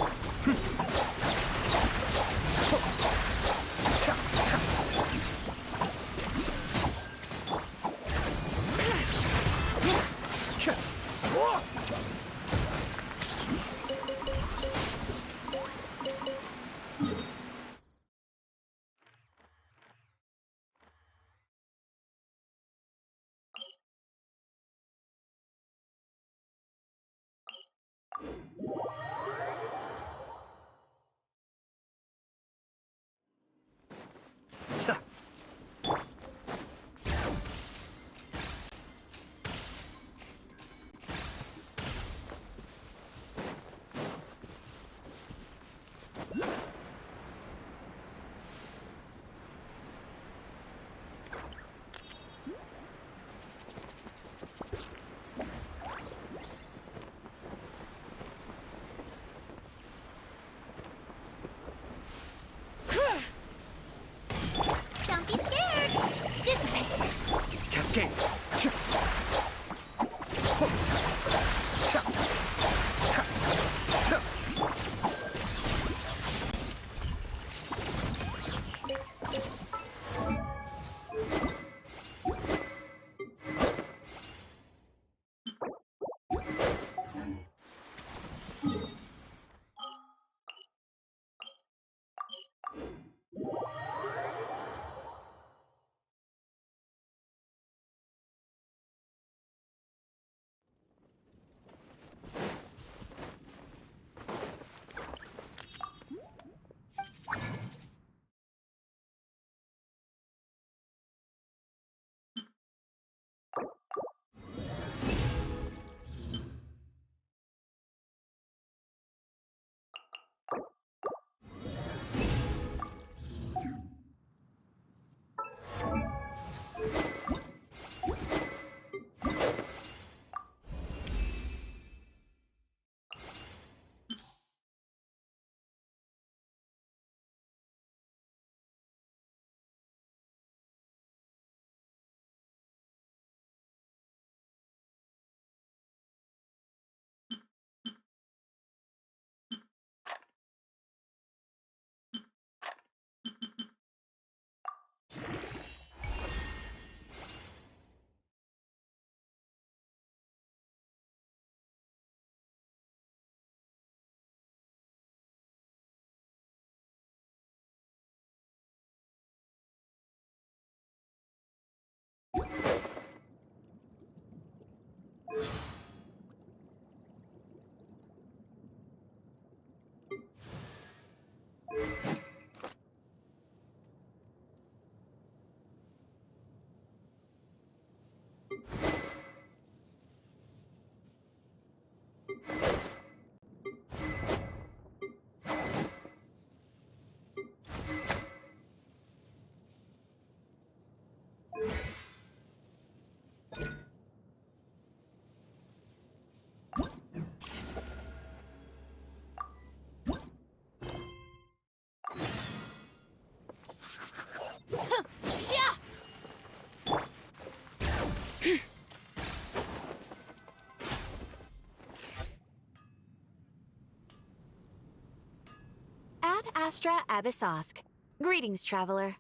Ad Astra Abyssosk. Greetings, traveler.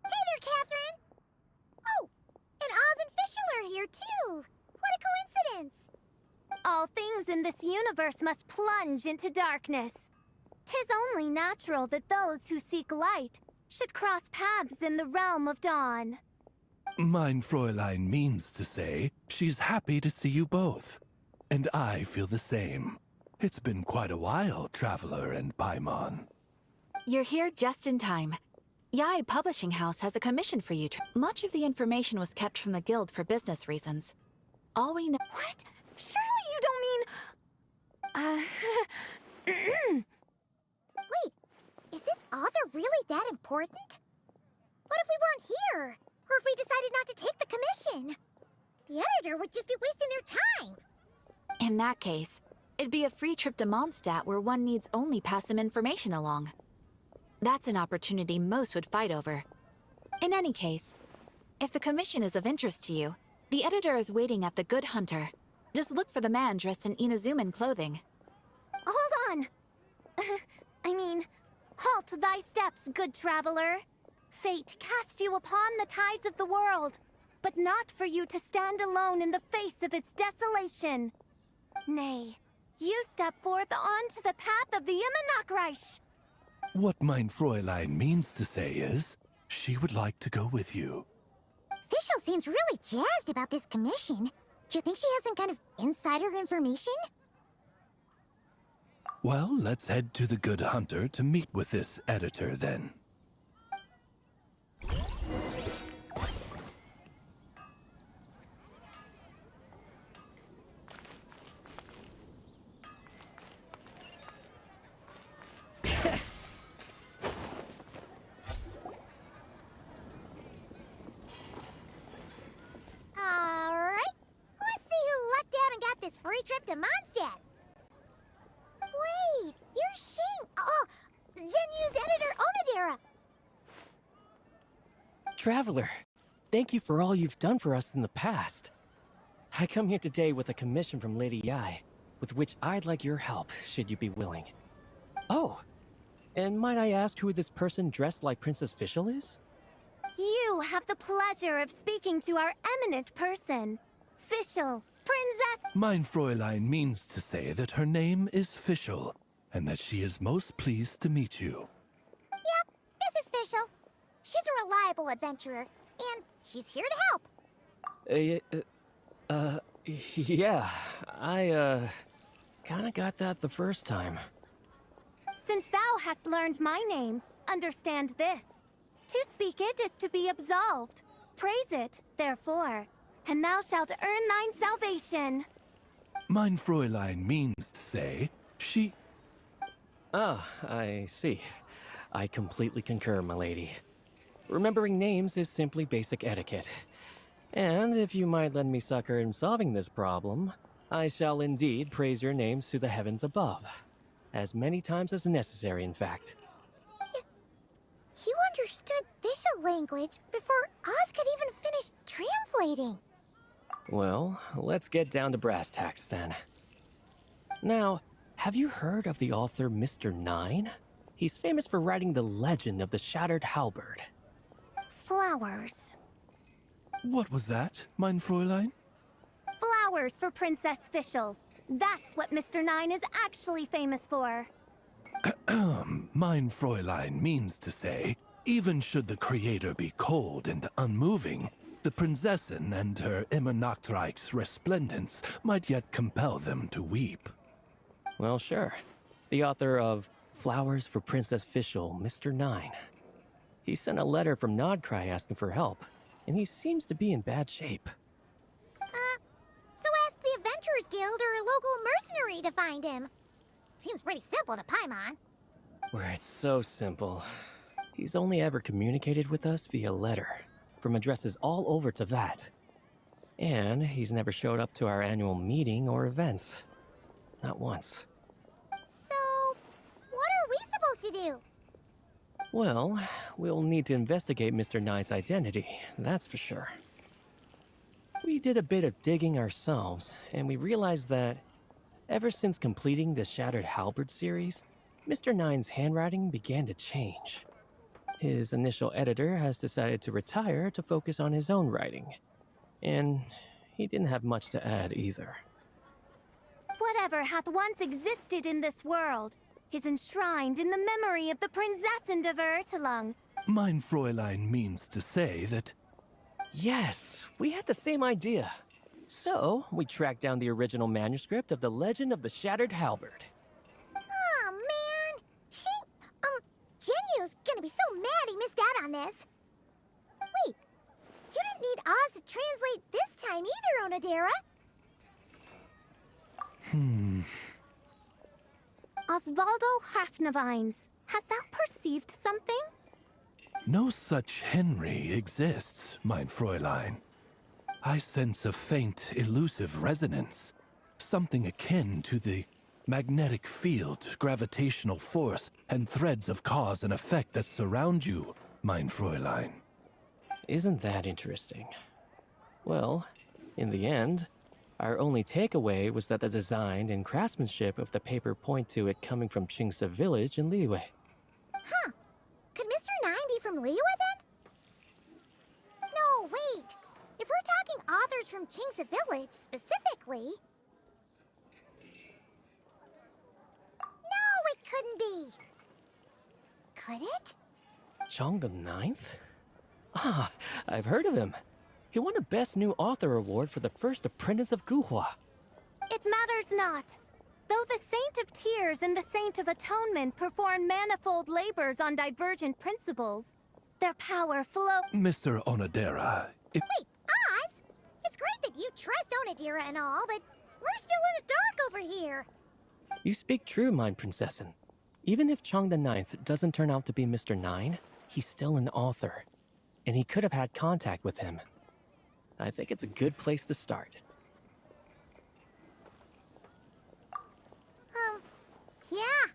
Hey there, Catherine! Oh, and Oz and Fischl are here too! What a coincidence! All things in this universe must plunge into darkness. 'Tis only natural that those who seek light should cross paths in the realm of dawn. Mein Fräulein means to say she's happy to see you both. And I feel the same. It's been quite a while, Traveler and Paimon. You're here just in time. Yai Publishing House has a commission for you. Much of the information was kept from the guild for business reasons. All we know— What? Surely you don't mean... Wait, is this author really that important? What if we weren't here? Or if we decided not to take the commission? The editor would just be wasting their time. In that case, it'd be a free trip to Mondstadt where one needs only pass some information along. That's an opportunity most would fight over. In any case, if the commission is of interest to you, the editor is waiting at the Good Hunter. Just look for the man dressed in Inazuman clothing. Hold on! Halt thy steps, good traveler. Fate cast you upon the tides of the world, but not for you to stand alone in the face of its desolation. Nay, you step forth onto the path of the Immernachtreich. What mein Fräulein means to say is, she would like to go with you. Fischl seems really jazzed about this commission. Do you think she has some kind of insider information? Well, let's head to the Good Hunter to meet with this editor then. Alright, let's see who lucked out and got this free trip to Mondstadt. Wait, you're Shing. Oh, Genu's editor Onodera. Traveler, thank you for all you've done for us in the past. I come here today with a commission from Lady Yai, with which I'd like your help, should you be willing. Oh, and might I ask who this person dressed like Princess Fischl is? You have the pleasure of speaking to our eminent person, Fischl, Princess... Mein Fräulein means to say that her name is Fischl, and that she is most pleased to meet you. Yep, this is Fischl. She's a reliable adventurer, and she's here to help. Yeah, I, kinda got that the first time. Since thou hast learned my name, understand this. To speak it is to be absolved. Praise it, therefore, and thou shalt earn thine salvation. Mein Fräulein means to say, she... Ah, I see. I completely concur, my lady. Remembering names is simply basic etiquette. And if you might lend me succor in solving this problem, I shall indeed praise your names to the heavens above. As many times as necessary, in fact. You understood Fischl language before Oz could even finish translating. Well, let's get down to brass tacks then. Now, have you heard of the author Mr. Nine? He's famous for writing the legend of the Shattered Halberd. Flowers. What was that, mein Fräulein? Flowers for Princess Fischl. That's what Mr. Nine is actually famous for. Mein Fräulein means to say, even should the Creator be cold and unmoving, The Prinzessin and her Immernachtreich's resplendence might yet compel them to weep. Well, sure. The author of Flowers for Princess Fischl, Mr. 9. He sent a letter from Nodcry asking for help, and he seems to be in bad shape. So ask the Adventurers Guild or a local mercenary to find him. Seems pretty simple to Paimon. Where it's so simple. He's only ever communicated with us via letter, from addresses all over Teyvat. And he's never showed up to our annual meeting or events. Not once. So, what are we supposed to do? Well, we'll need to investigate Mr. 9's identity, that's for sure. We did a bit of digging ourselves, and we realized that ever since completing the Shattered Halberd series, Mr. 9's handwriting began to change. His initial editor has decided to retire to focus on his own writing. And he didn't have much to add either. Whatever hath once existed in this world is enshrined in the memory of the Prinzessin of Ertelung. Mein Fräulein means to say that... Yes, we had the same idea. So, we tracked down the original manuscript of the Legend of the Shattered Halberd. Aw, man! Genyu's gonna be so mad he missed out on this. Wait, you didn't need Oz to translate this time either, Onodera. Osvaldo Hafnavines, hast thou perceived something? No such Henry exists, mein Fräulein. I sense a faint, elusive resonance. Something akin to the magnetic field, gravitational force, and threads of cause and effect that surround you, mein Fräulein. Isn't that interesting? Well, in the end, our only takeaway was that the design and craftsmanship of the paper point to it coming from Qingce village in Liyue. Huh. Could Mr. 9 be from Liyue then? No, wait. If we're talking authors from Qingce village specifically... No, it couldn't be. Could it? Chong the Ninth? Ah, I've heard of him. He won a Best New Author award for the first apprentice of Guhua. It matters not. Though the Saint of Tears and the Saint of Atonement perform manifold labors on divergent principles, their power flow... Mr. Onodera, Wait, Oz? It's great that you trust Onodera and all, but we're still in the dark over here. You speak true, mein Prinzessin. Even if Chong the Ninth doesn't turn out to be Mr. 9, he's still an author. And he could have had contact with him. I think it's a good place to start. Yeah.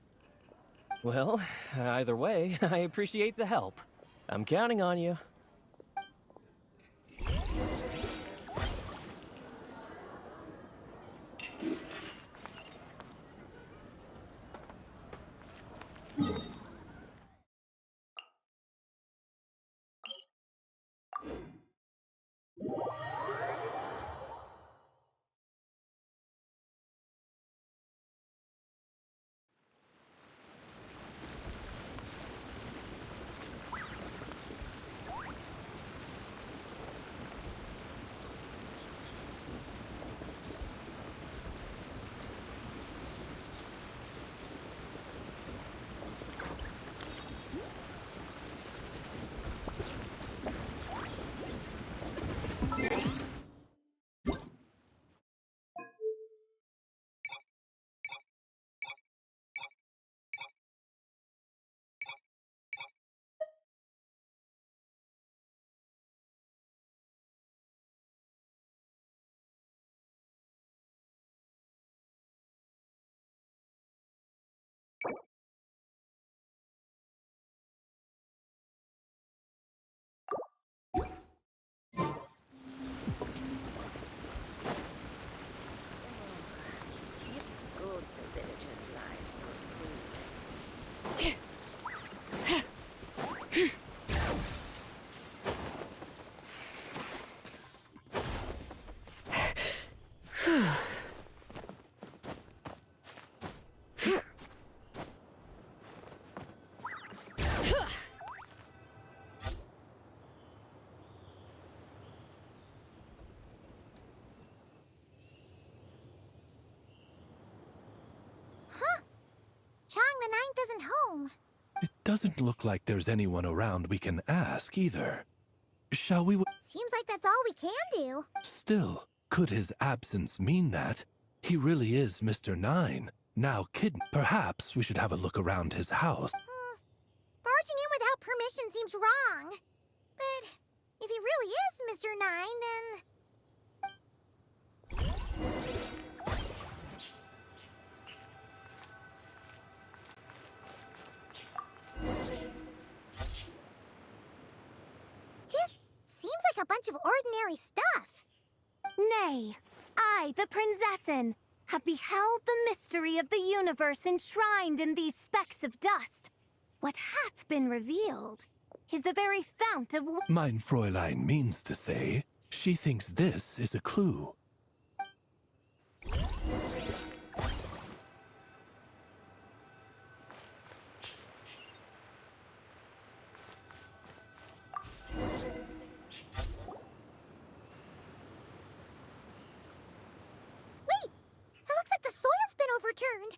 Well, either way, I appreciate the help. I'm counting on you. isn't home. It doesn't look like there's anyone around we can ask either. Shall we? Seems like that's all we can do. Still, could his absence mean that he really is Mr. Nine, now kidnapped? Perhaps we should have a look around his house. Barging in without permission seems wrong. But if he really is Mr. Nine, then... Just seems like a bunch of ordinary stuff. Nay, I, the Prinzessin, have beheld the mystery of the universe enshrined in these specks of dust. What hath been revealed is the very fount of... Mein Fräulein means to say, she thinks this is a clue. Overturned.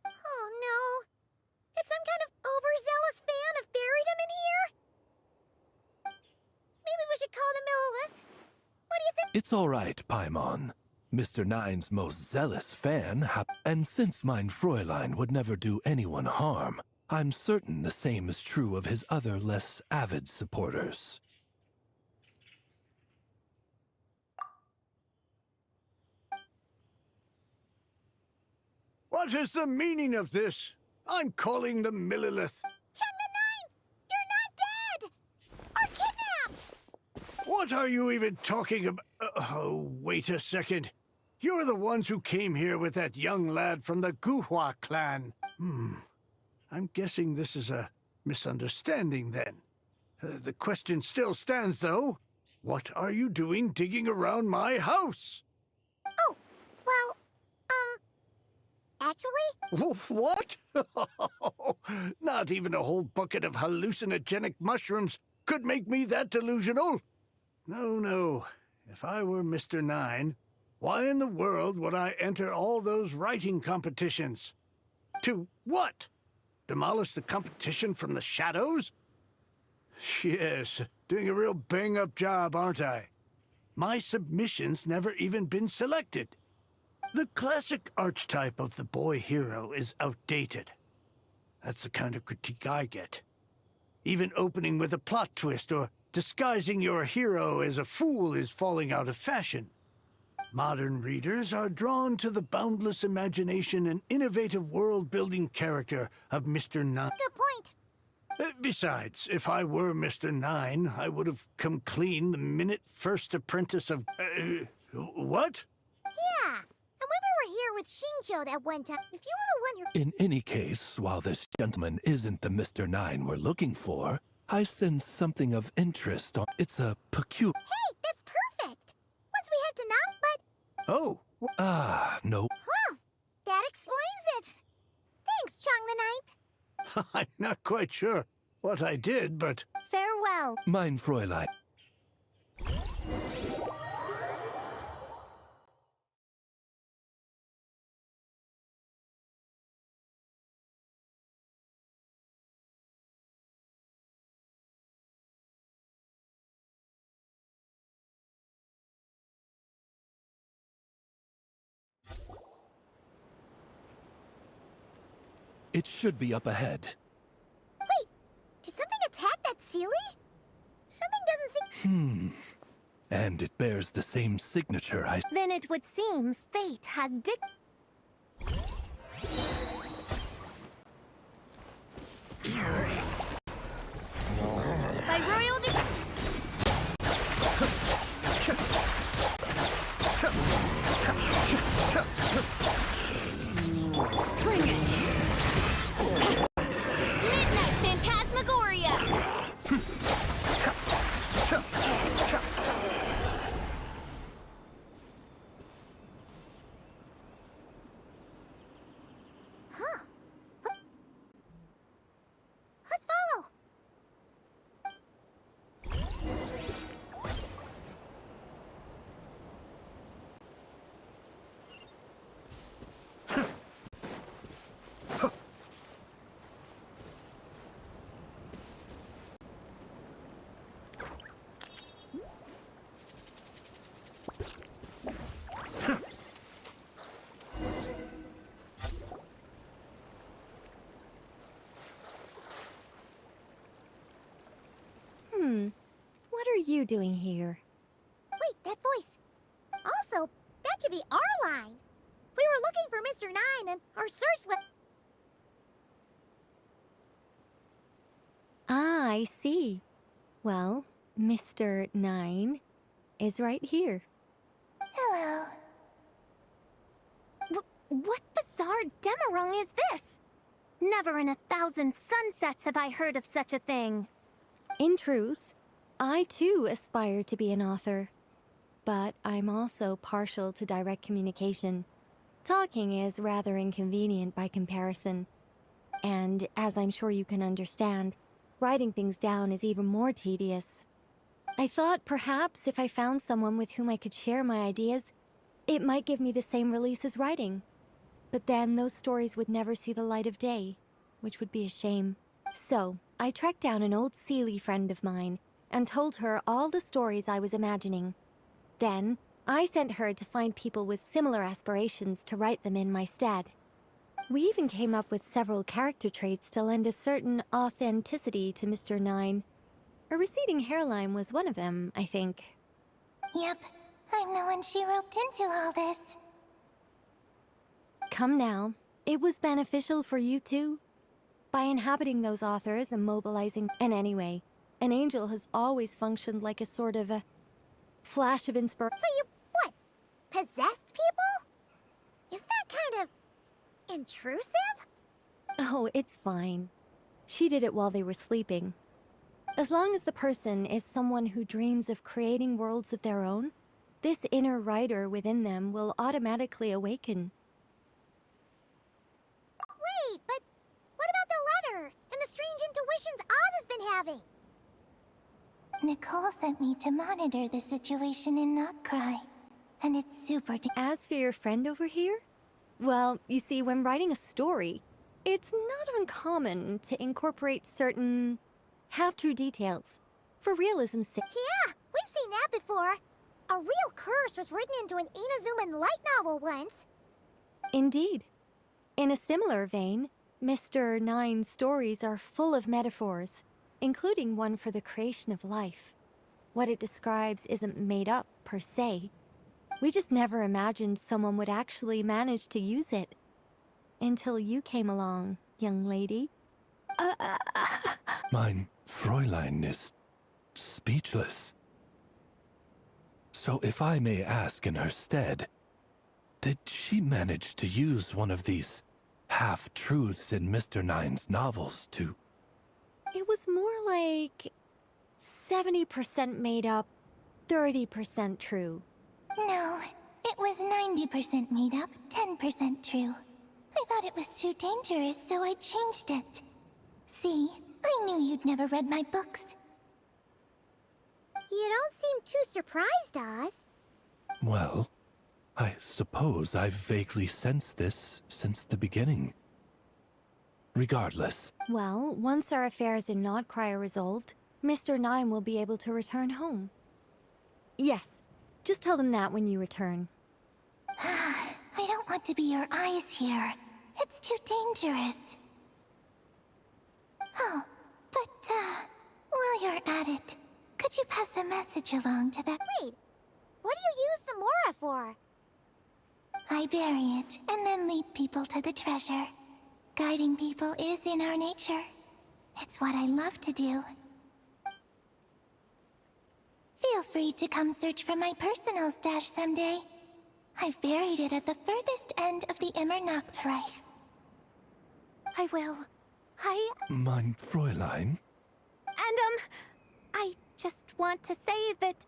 Oh no. Did some kind of overzealous fan have buried him in here? Maybe we should call him Lilith. What do you think? It's all right, Paimon. Mr. Nine's most zealous fan and since mein Fräulein would never do anyone harm, I'm certain the same is true of his other less avid supporters. What is the meaning of this? I'm calling the Millilith. Chung the Ninth! You're not dead! Or kidnapped! What are you even talking about? Oh, wait a second. You're the ones who came here with that young lad from the Guhua clan. I'm guessing this is a misunderstanding then. The question still stands, though. What are you doing digging around my house? Oh, well, actually? What? Not even a whole bucket of hallucinogenic mushrooms could make me that delusional. No. If I were Mr. Nine, why in the world would I enter all those writing competitions? To what? Demolish the competition from the shadows? Yes, doing a real bang-up job, aren't I? My submission's never even been selected. The classic archetype of the boy hero is outdated. That's the kind of critique I get. Even opening with a plot twist or disguising your hero as a fool is falling out of fashion. Modern readers are drawn to the boundless imagination and innovative world-building character of Mr. Nine. Good point. Besides, if I were Mr. Nine, I would have come clean the minute first apprentice of... what? Yeah. And when we were here with Shinjo that one time, if you were the one who... In any case, while this gentleman isn't the Mr. Nine we're looking for, I sense something of interest on... It's a peculiar... Hey, that's perfect! Once we head to Knock, but... Oh. No. Huh. That explains it. Thanks, Chung the Ninth. I'm not quite sure what I did, but... Farewell. Mein Fräulein. It should be up ahead. Wait, did something attack that Sealy? Something doesn't seem... And it bears the same signature I... Then it would seem fate has By royal Bring it! Midnight Phantasmagoria! Huh. Let's follow. you doing here? Wait, that voice. Also, that should be our line. We were looking for Mr. Nine and our search lit. Ah, I see. Well, Mr. Nine is right here. Hello. What bizarre Demerung is this? Never in 1,000 sunsets have I heard of such a thing. In truth, I too aspire to be an author. But I'm also partial to direct communication. Talking is rather inconvenient by comparison. And as I'm sure you can understand, writing things down is even more tedious. I thought perhaps if I found someone with whom I could share my ideas, it might give me the same release as writing. But then those stories would never see the light of day, which would be a shame. So, I tracked down an old Seelie friend of mine and told her all the stories I was imagining. Then, I sent her to find people with similar aspirations to write them in my stead. We even came up with several character traits to lend a certain authenticity to Mr. Nine. A receding hairline was one of them, I think. Yep, I'm the one she roped into all this. Come now, it was beneficial for you too. By inhabiting those authors and mobilizing... And anyway, an angel has always functioned like a sort of a flash of inspiration. So you, what, possessed people? Isn't that kind of intrusive? Oh, it's fine. She did it while they were sleeping. As long as the person is someone who dreams of creating worlds of their own, this inner writer within them will automatically awaken. Wait, but what about the letter and the strange intuitions Oz has been having? Nicole sent me to monitor the situation in Notcry, and it's super... As for your friend over here? Well, you see, when writing a story, it's not uncommon to incorporate certain half-true details for realism's sake. Yeah, we've seen that before. A real curse was written into an Inazuman light novel once. Indeed. In a similar vein, Mr. Nine's stories are full of metaphors, including one for the creation of life. What it describes isn't made up, per se. We just never imagined someone would actually manage to use it. Until you came along, young lady. Mein Fräulein is speechless. So if I may ask in her stead, did she manage to use one of these half-truths in Mr. Nine's novels to... It was more like 70% made up, 30% true. No, it was 90% made up, 10% true. I thought it was too dangerous, so I changed it. See, I knew you'd never read my books. You don't seem too surprised, Oz. Well, I suppose I've vaguely sensed this since the beginning. Regardless. Well, once our affairs in Nodcry are resolved, Mr. Nine will be able to return home. Yes, just tell them that when you return. I don't want to be your eyes here. It's too dangerous. Oh, but, while you're at it, could you pass a message along to that— Wait, what do you use the Mora for? I bury it, and then lead people to the treasure. Guiding people is in our nature. It's what I love to do. Feel free to come search for my personal stash someday. I've buried it at the furthest end of the Immernachtreich. I will. Mein Fräulein? And, I just want to say that...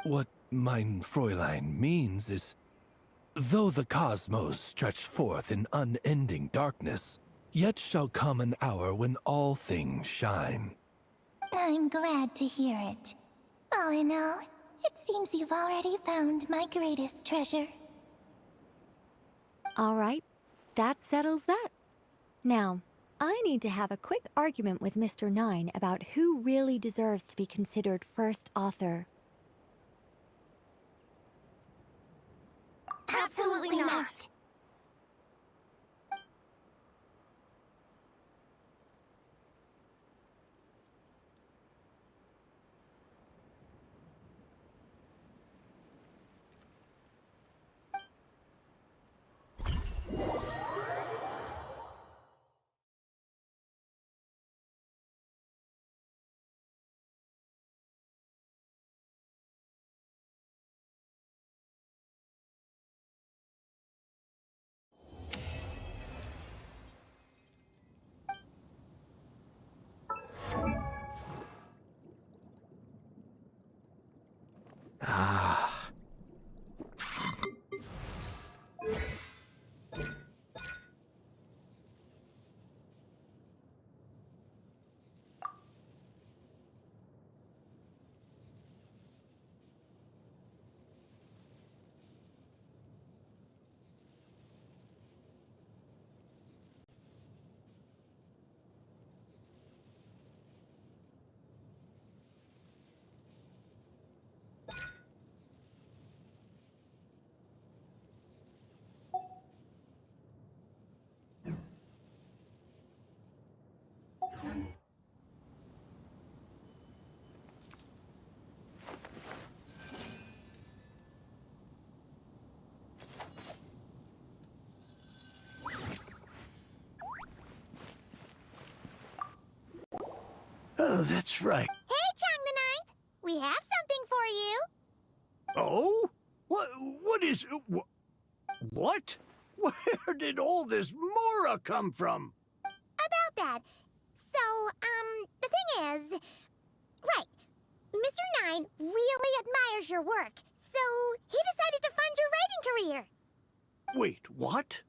What mein Fräulein means is, though the cosmos stretch forth in unending darkness, yet shall come an hour when all things shine. I'm glad to hear it. All in all, it seems you've already found my greatest treasure. All right, that settles that. Now, I need to have a quick argument with Mr. Nine about who really deserves to be considered first author. Absolutely not. Oh, that's right. Hey, Chang the Ninth! We have something for you! Oh? What is... What? Where did all this Mora come from? About that. So, the thing is... Right. Mr. Nine really admires your work, so he decided to fund your writing career. Wait, what?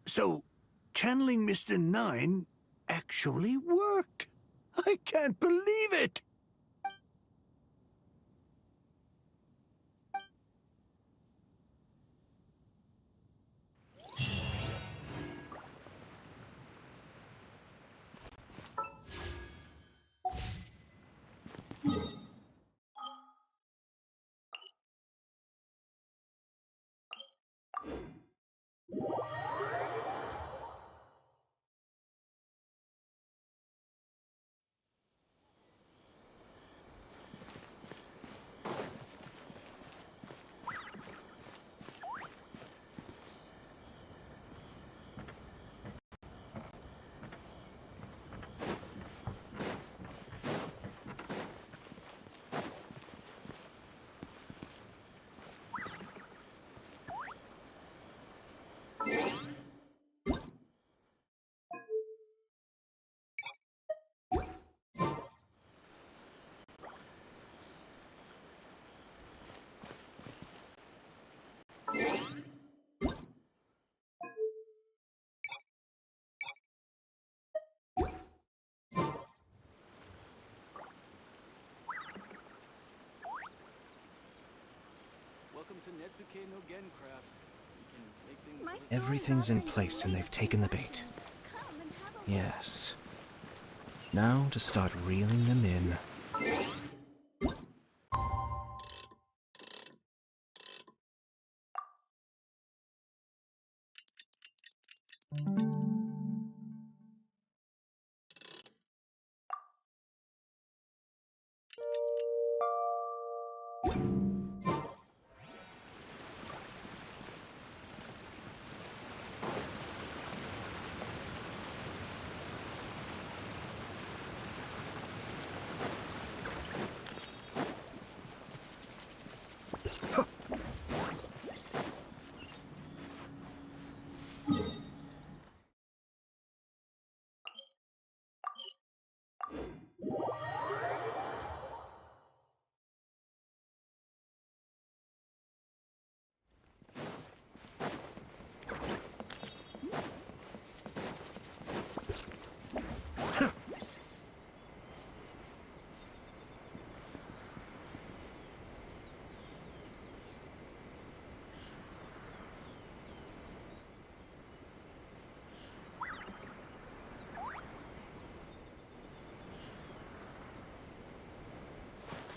So, channeling Mr. Nine actually worked. I can't believe it! Welcome to Netsuke no Gen Crafts. We can make things Everything's in place and they've taken the bait. Yes. Now to start reeling them in.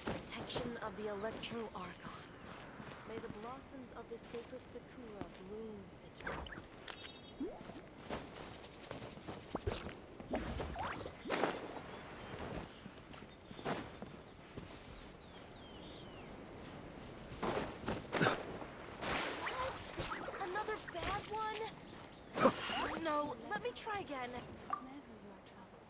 Protection of the Electro Archon. May the blossoms of the sacred Sakura bloom eternally. What? Another bad one? No, let me try again. Never you are troubled.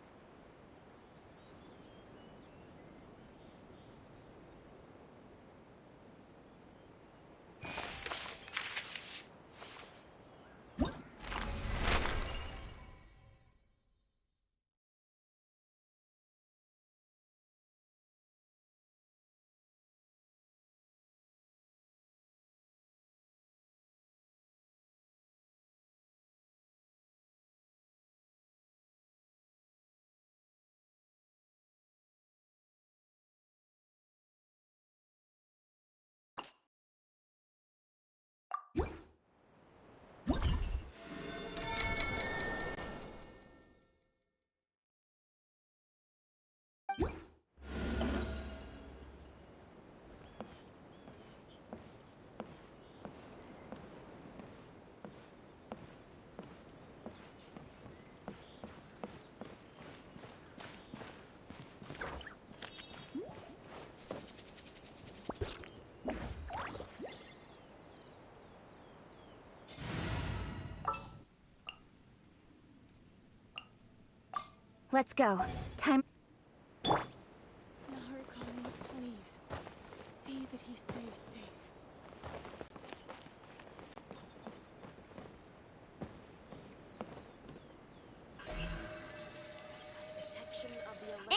Let's go. Time.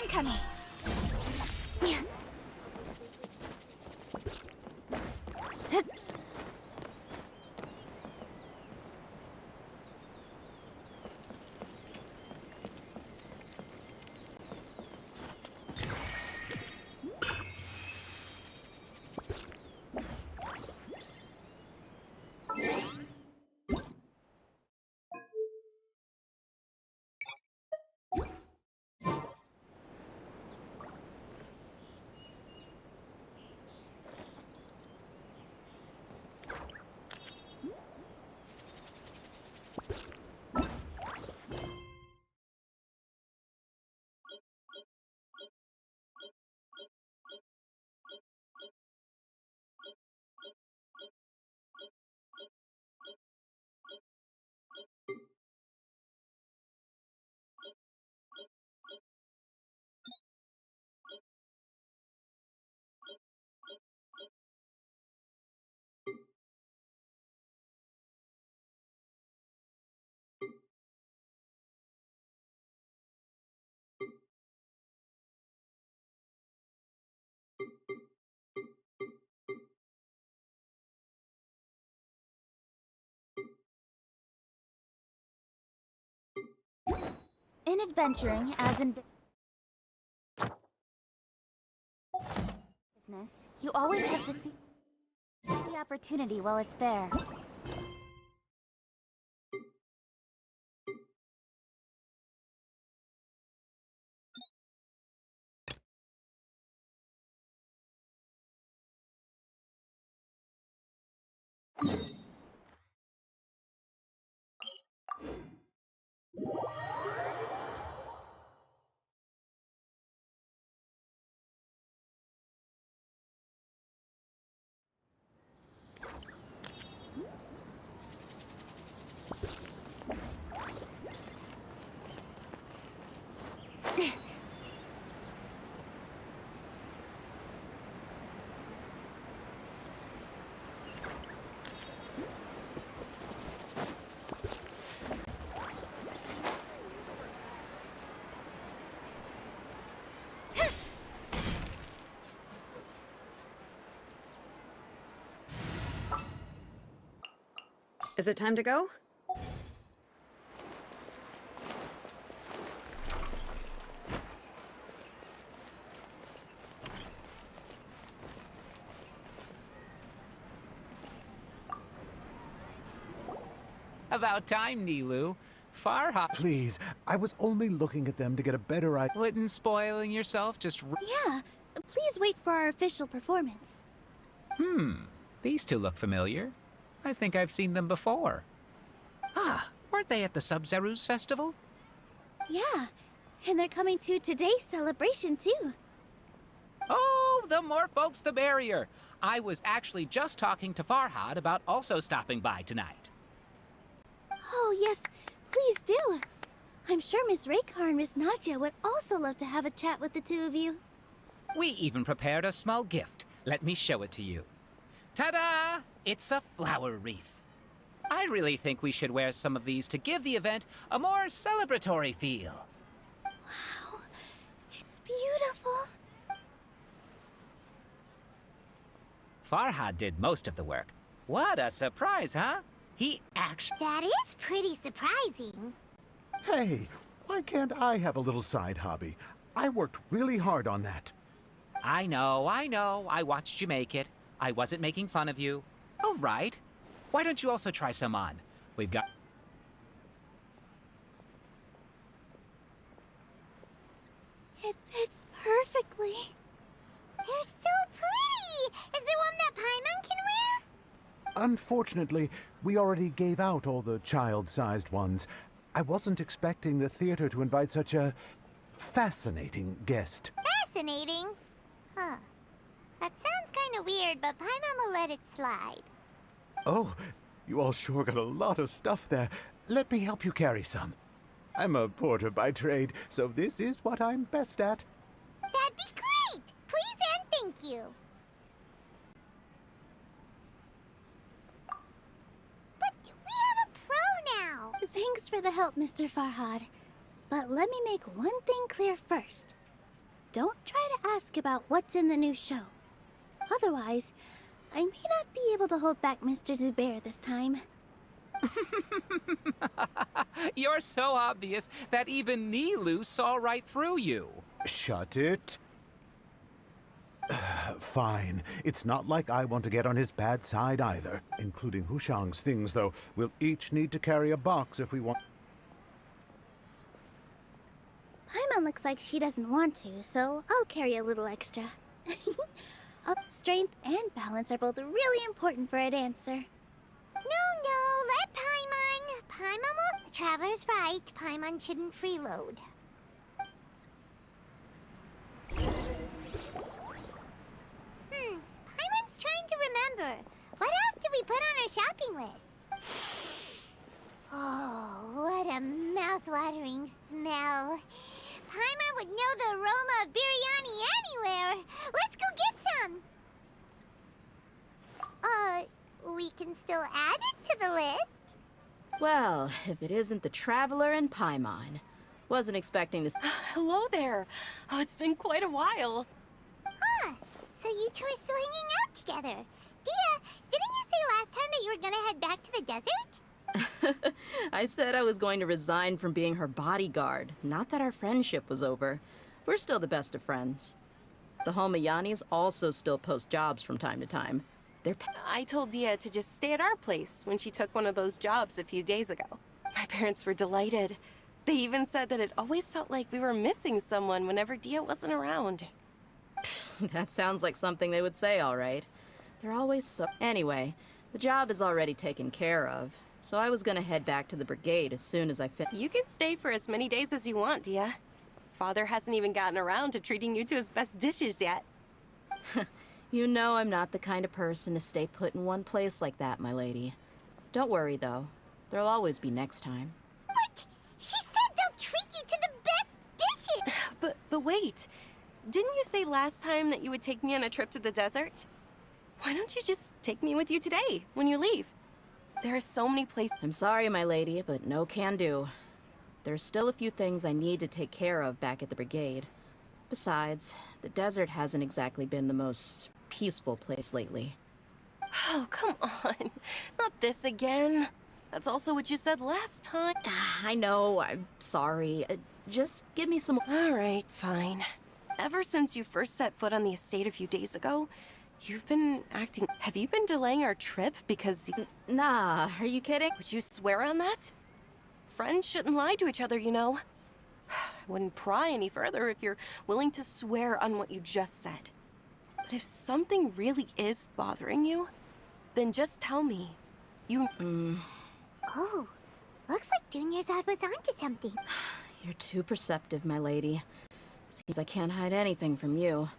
Incoming! In adventuring, as in business, you always have to see the opportunity while it's there. Is it time to go? About time, Nilu. Farha. Please, I was only looking at them to get a better idea. Wouldn't spoiling yourself just... Yeah, please wait for our official performance. These two look familiar. I think I've seen them before. Ah, weren't they at the Sub-Zerus festival? Yeah, and they're coming to today's celebration too. Oh, the more folks the merrier. I was actually just talking to Farhad about also stopping by tonight. Oh yes, please do. I'm sure Miss Raykar and Miss Nadja would also love to have a chat with the two of you. We even prepared a small gift. Let me show it to you. Ta-da! It's a flower wreath. I really think we should wear some of these to give the event a more celebratory feel. Wow, it's beautiful. Farhad did most of the work. What a surprise, huh? He actually... That is pretty surprising. Hey, why can't I have a little side hobby? I worked really hard on that. I know. I watched you make it. I wasn't making fun of you. All right. Why don't you also try some on? We've got... It fits perfectly. They're so pretty! Is there one that Paimon can wear? Unfortunately, we already gave out all the child-sized ones. I wasn't expecting the theater to invite such a fascinating guest. Fascinating? Huh. That sounds kind of weird, but Paimon will let it slide. Oh, you all sure got a lot of stuff there. Let me help you carry some. I'm a porter by trade, so this is what I'm best at. That'd be great! Please and thank you. But we have a pro now! Thanks for the help, Mr. Farhad. But let me make one thing clear first. don't try to ask about what's in the new show. Otherwise, I may not be able to hold back Mr. Zubair this time. You're so obvious that even Nilu saw right through you. Shut it. Fine. It's not like I want to get on his bad side either. Including Hushang's things, though. We'll each need to carry a box if we want... Paimon looks like she doesn't want to, so I'll carry a little extra. Strength and balance are both really important for a dancer. No, let Paimon. Paimon will... The Traveler's right. Paimon shouldn't freeload. Paimon's trying to remember. What else did we put on our shopping list? Oh, what a mouth-watering smell. Paimon would know the aroma of biryani anywhere. Let's go get some. We can still add it to the list. Well, if it isn't the Traveler and Paimon. Wasn't expecting this. Hello there. Oh, it's been quite a while. Huh. So you two are still hanging out together. Dia, didn't you say last time that you were gonna head back to the desert? I said I was going to resign from being her bodyguard. Not that our friendship was over. We're still the best of friends. The Homayanis also still post jobs from time to time. I told Dia to just stay at our place when she took one of those jobs a few days ago. My parents were delighted. They even said that it always felt like we were missing someone whenever Dia wasn't around. That sounds like something they would say, all right. They're always so... Anyway, the job is already taken care of, so I was gonna head back to the brigade as soon as I You can stay for as many days as you want, Dia. Father hasn't even gotten around to treating you to his best dishes yet. You know I'm not the kind of person to stay put in one place like that, my lady. Don't worry, though. There'll always be next time. What? She said they'll treat you to the best dishes! But wait. Didn't you say last time that you would take me on a trip to the desert? Why don't you just take me with you today, when you leave? There are so many places... I'm sorry, my lady, but no can do. There's still a few things I need to take care of back at the brigade. Besides, the desert hasn't exactly been the most peaceful place lately. Oh, come on. Not this again. That's also what you said last time. I know, I'm sorry. Just give me some... All right, fine. Ever since you first set foot on the estate a few days ago, you've been acting... Have you been delaying our trip because... Nah, are you kidding? Would you swear on that? Friends shouldn't lie to each other, you know. I wouldn't pry any further if you're willing to swear on what you just said. But if something really is bothering you, then just tell me. You... Oh, looks like Dunyarzad was onto something. You're too perceptive, my lady. Seems I can't hide anything from you.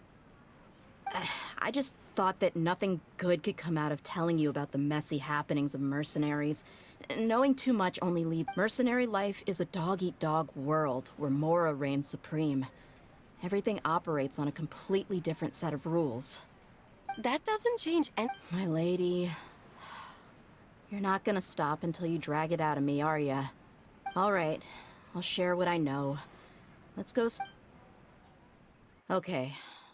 I just thought that nothing good could come out of telling you about the messy happenings of mercenaries. Knowing too much only leads... Mercenary life is a dog-eat-dog world where Mora reigns supreme. Everything operates on a completely different set of rules. That doesn't change any... My lady... You're not gonna stop until you drag it out of me, are ya? All right, I'll share what I know. Let's go... Okay,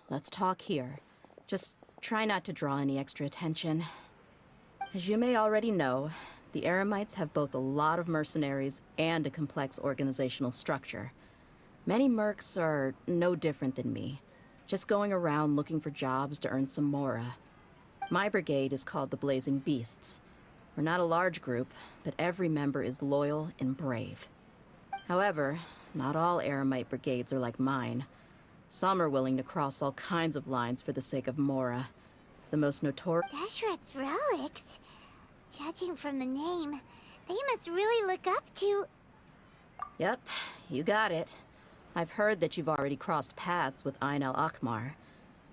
let's talk here. Just try not to draw any extra attention. As you may already know, the Eremites have both a lot of mercenaries and a complex organizational structure. Many mercs are no different than me, just going around looking for jobs to earn some mora. My brigade is called the Blazing Beasts. We're not a large group, but every member is loyal and brave. However, not all Eremite brigades are like mine. Some are willing to cross all kinds of lines for the sake of mora. The most notorious... Deshret's relics? Judging from the name, they must really look up to... Yep, you got it. I've heard that you've already crossed paths with Ain al-Akmar.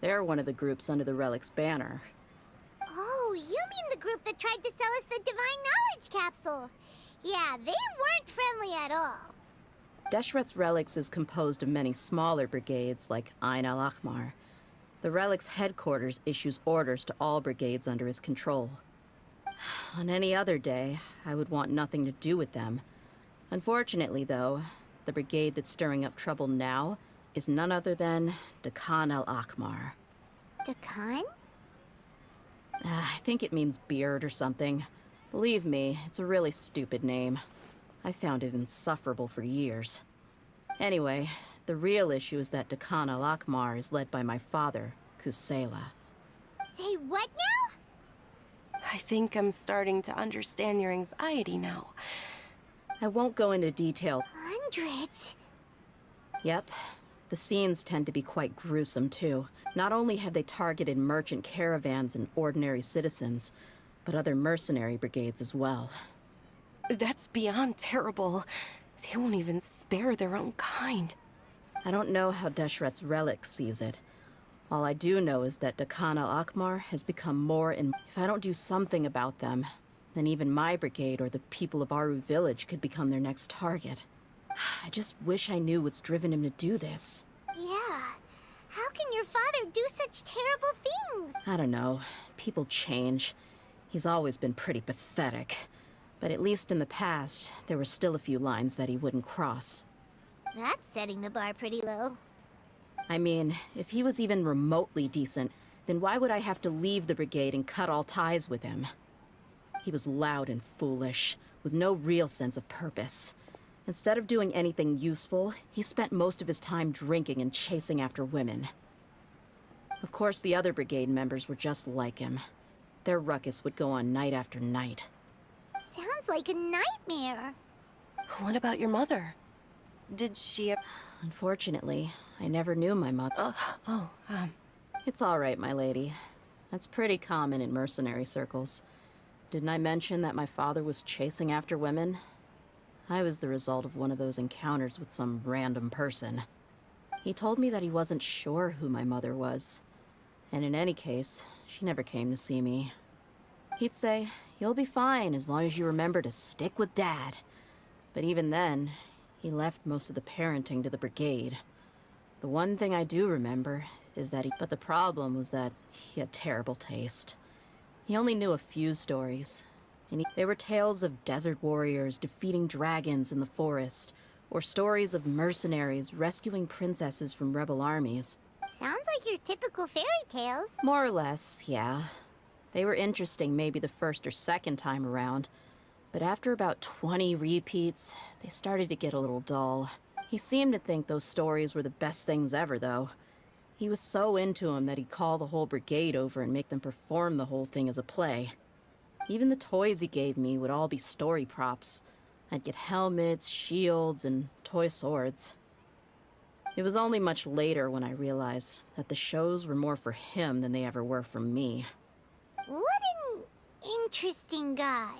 They're one of the groups under the Relic's banner. Oh, you mean the group that tried to sell us the Divine Knowledge Capsule? Yeah, they weren't friendly at all. Deshret's Relics is composed of many smaller brigades like Ain al-Akmar. The Relic's headquarters issues orders to all brigades under his control. On any other day, I would want nothing to do with them. Unfortunately, though, the brigade that's stirring up trouble now is none other than Dakan al-Akmar. Dakan? I think it means beard or something. Believe me, it's a really stupid name. I found it insufferable for years. Anyway, the real issue is that Dakan al-Akmar is led by my father, Kusela. Say what now? I think I'm starting to understand your anxiety now. I won't go into detail. Hundreds? Yep. The scenes tend to be quite gruesome, too. Not only have they targeted merchant caravans and ordinary citizens, but other mercenary brigades as well. That's beyond terrible. They won't even spare their own kind. I don't know how Deshret's relic sees it. All I do know is that Dakan al-Akmar has become more and if I don't do something about them, then even my brigade or the people of Aru village could become their next target. I just wish I knew what's driven him to do this. Yeah. How can your father do such terrible things? I don't know. People change. He's always been pretty pathetic. But at least in the past, there were still a few lines that he wouldn't cross. That's setting the bar pretty low. I mean, if he was even remotely decent, then why would I have to leave the brigade and cut all ties with him? He was loud and foolish, with no real sense of purpose. Instead of doing anything useful, he spent most of his time drinking and chasing after women. Of course, the other brigade members were just like him. Their ruckus would go on night after night. Sounds like a nightmare. What about your mother? Did she... Unfortunately, I never knew my mother. It's all right, my lady. That's pretty common in mercenary circles. Didn't I mention that my father was chasing after women? I was the result of one of those encounters with some random person. He told me that he wasn't sure who my mother was. And in any case, she never came to see me. He'd say, "You'll be fine as long as you remember to stick with Dad." But even then, he left most of the parenting to the brigade. The one thing I do remember is that But the problem was that he had terrible taste. He only knew a few stories. And they were tales of desert warriors defeating dragons in the forest, or stories of mercenaries rescuing princesses from rebel armies. Sounds like your typical fairy tales. More or less, yeah. They were interesting maybe the first or second time around, but after about 20 repeats, they started to get a little dull. He seemed to think those stories were the best things ever, though. He was so into them that he'd call the whole brigade over and make them perform the whole thing as a play. Even the toys he gave me would all be story props. I'd get helmets, shields, and toy swords. It was only much later when I realized that the shows were more for him than they ever were for me. What an interesting guy.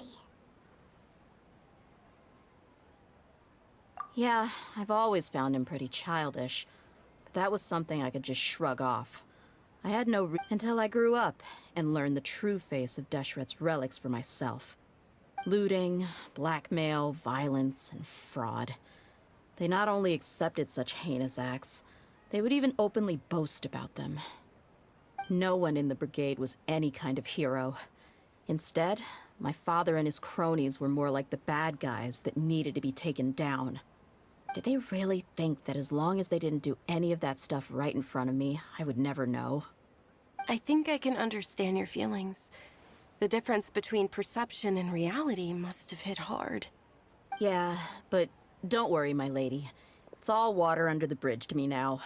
Yeah, I've always found him pretty childish, but that was something I could just shrug off. I had no until I grew up and learned the true face of Deshret's relics for myself. Looting, blackmail, violence, and fraud. They not only accepted such heinous acts, they would even openly boast about them. No one in the brigade was any kind of hero. Instead, my father and his cronies were more like the bad guys that needed to be taken down. Did they really think that as long as they didn't do any of that stuff right in front of me, I would never know? I think I can understand your feelings. The difference between perception and reality must have hit hard. Yeah, but don't worry, my lady. It's all water under the bridge to me now.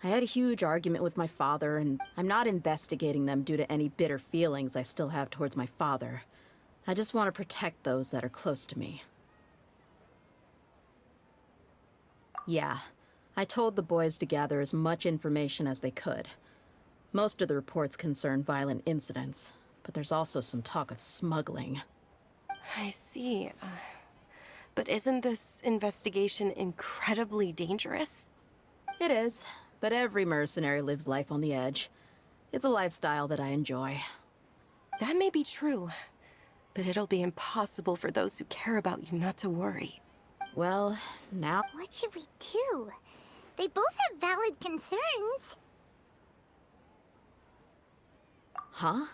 I had a huge argument with my father, and I'm not investigating them due to any bitter feelings I still have towards my father. I just want to protect those that are close to me. Yeah, I told the boys to gather as much information as they could. Most of the reports concern violent incidents, but there's also some talk of smuggling. I see. But isn't this investigation incredibly dangerous? It is, but every mercenary lives life on the edge. It's a lifestyle that I enjoy. That may be true, but it'll be impossible for those who care about you not to worry. Well, now... What should we do? They both have valid concerns. Huh?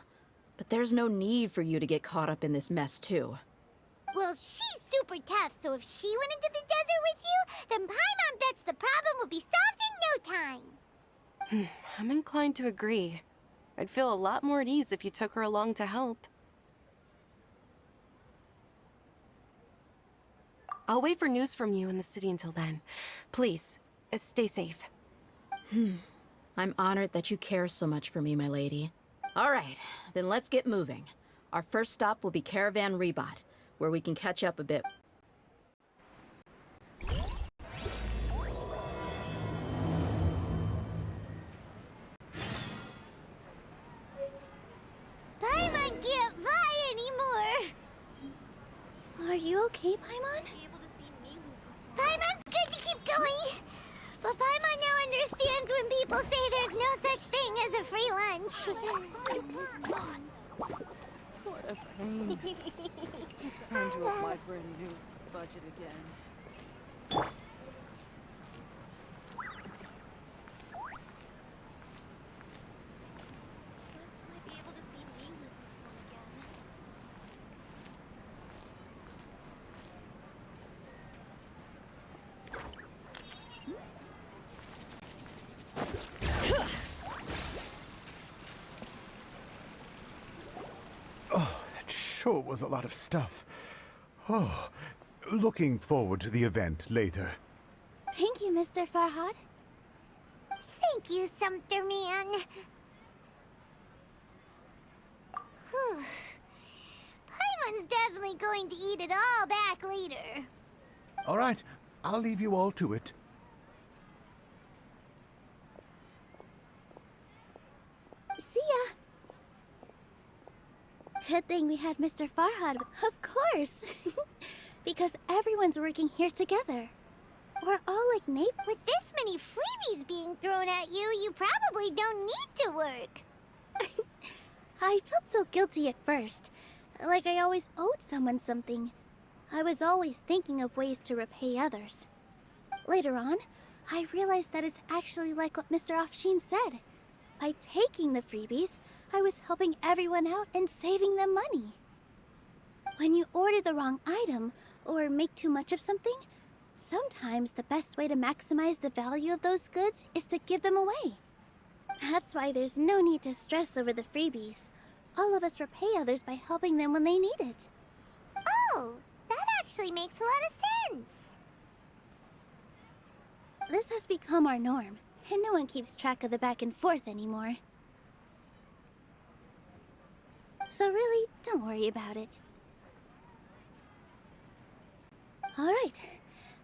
But there's no need for you to get caught up in this mess, too. Well, she's super tough, so if she went into the desert with you, then Paimon bets the problem would be solved in no time. I'm inclined to agree. I'd feel a lot more at ease if you took her along to help. I'll wait for news from you in the city until then. Please, stay safe. I'm honored that you care so much for me, my lady. All right, then let's get moving. Our first stop will be Caravan Rebot, where we can catch up a bit. Paimon can't fly anymore! Are you okay, Paimon? Paimon's good to keep going! But Paimon now understands when people say there's no such thing as a free lunch. What a pain. It's time to apply for a new budget again. Oh, that sure was a lot of stuff. Oh, looking forward to the event later. Thank you, Mr. Farhad. Thank you, Sumpter Man. Whew. Paimon's definitely going to eat it all back later. All right, I'll leave you all to it. See ya. Good thing we had Mr. Farhad. Of course. Because everyone's working here together. We're all like Nape. With this many freebies being thrown at you, you probably don't need to work. I felt so guilty at first. Like I always owed someone something. I was always thinking of ways to repay others. Later on, I realized that it's actually like what Mr. Afshin said. By taking the freebies, I was helping everyone out and saving them money. When you order the wrong item, or make too much of something, sometimes the best way to maximize the value of those goods is to give them away. That's why there's no need to stress over the freebies. All of us repay others by helping them when they need it. Oh, that actually makes a lot of sense. This has become our norm, and no one keeps track of the back and forth anymore. So really, don't worry about it. Alright,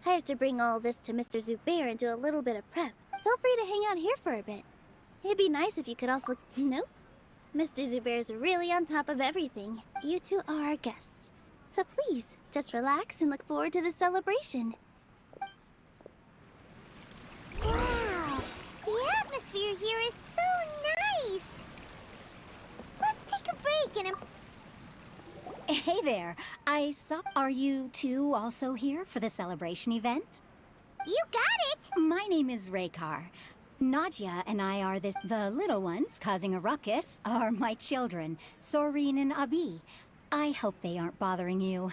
I have to bring all this to Mr. Zubair and do a little bit of prep. Feel free to hang out here for a bit. It'd be nice if you could also... Nope. Mr. Zubair's really on top of everything. You two are our guests. So please, just relax and look forward to the celebration. Wow, the atmosphere here is so nice. Let's take a break and... Hey there, I saw... Are you two also here for the celebration event? You got it! My name is Raykar. Nadia and I are this... The little ones causing a ruckus are my children, Soreen and Abi. I hope they aren't bothering you.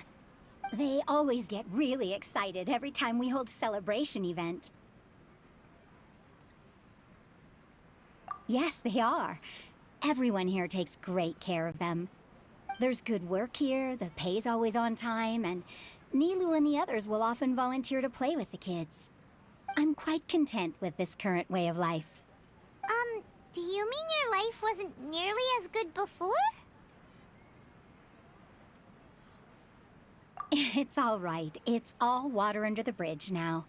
They always get really excited every time we hold a celebration event. Yes, they are. Everyone here takes great care of them. There's good work here, the pay's always on time, and Nilu and the others will often volunteer to play with the kids. I'm quite content with this current way of life. Do you mean your life wasn't nearly as good before? It's all right. It's all water under the bridge now.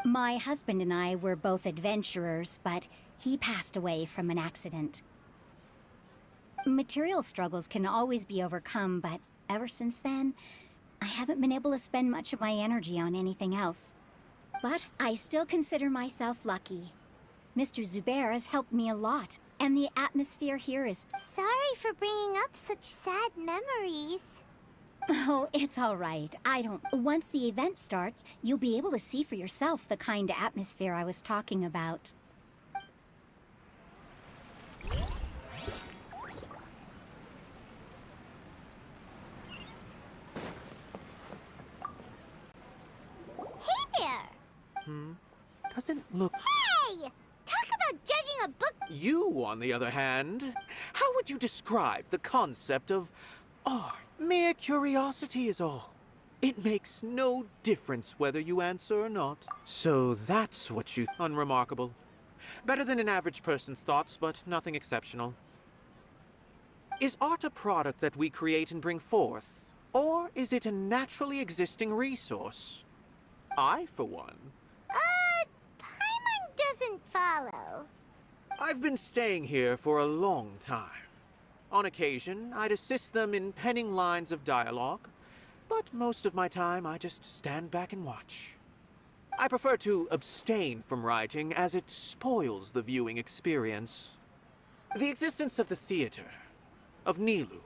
My husband and I were both adventurers, but he passed away from an accident. Material struggles can always be overcome, but ever since then, I haven't been able to spend much of my energy on anything else. But I still consider myself lucky. Mr. Zubair has helped me a lot, and the atmosphere here is... Sorry for bringing up such sad memories. Oh, it's all right. I don't... Once the event starts, you'll be able to see for yourself the kind of atmosphere I was talking about. Doesn't look... Hey! Talk about judging a book. You, on the other hand, how would you describe the concept of art? Mere curiosity is all. It makes no difference whether you answer or not. So that's what you... Unremarkable. Better than an average person's thoughts, but nothing exceptional. Is art a product that we create and bring forth? Or is it a naturally existing resource? I, for one... Paimon doesn't follow. I've been staying here for a long time. On occasion, I'd assist them in penning lines of dialogue, but most of my time I just stand back and watch. I prefer to abstain from writing as it spoils the viewing experience. The existence of the theater, of Nilu,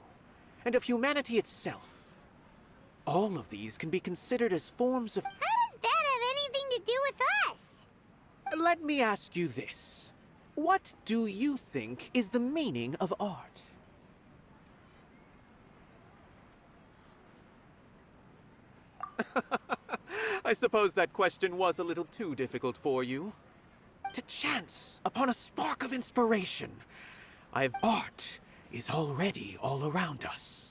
and of humanity itself. All of these can be considered as forms of... How does that have anything to do with us? Let me ask you this. What do you think is the meaning of art? I suppose that question was a little too difficult for you. To chance upon a spark of inspiration. Art is already all around us.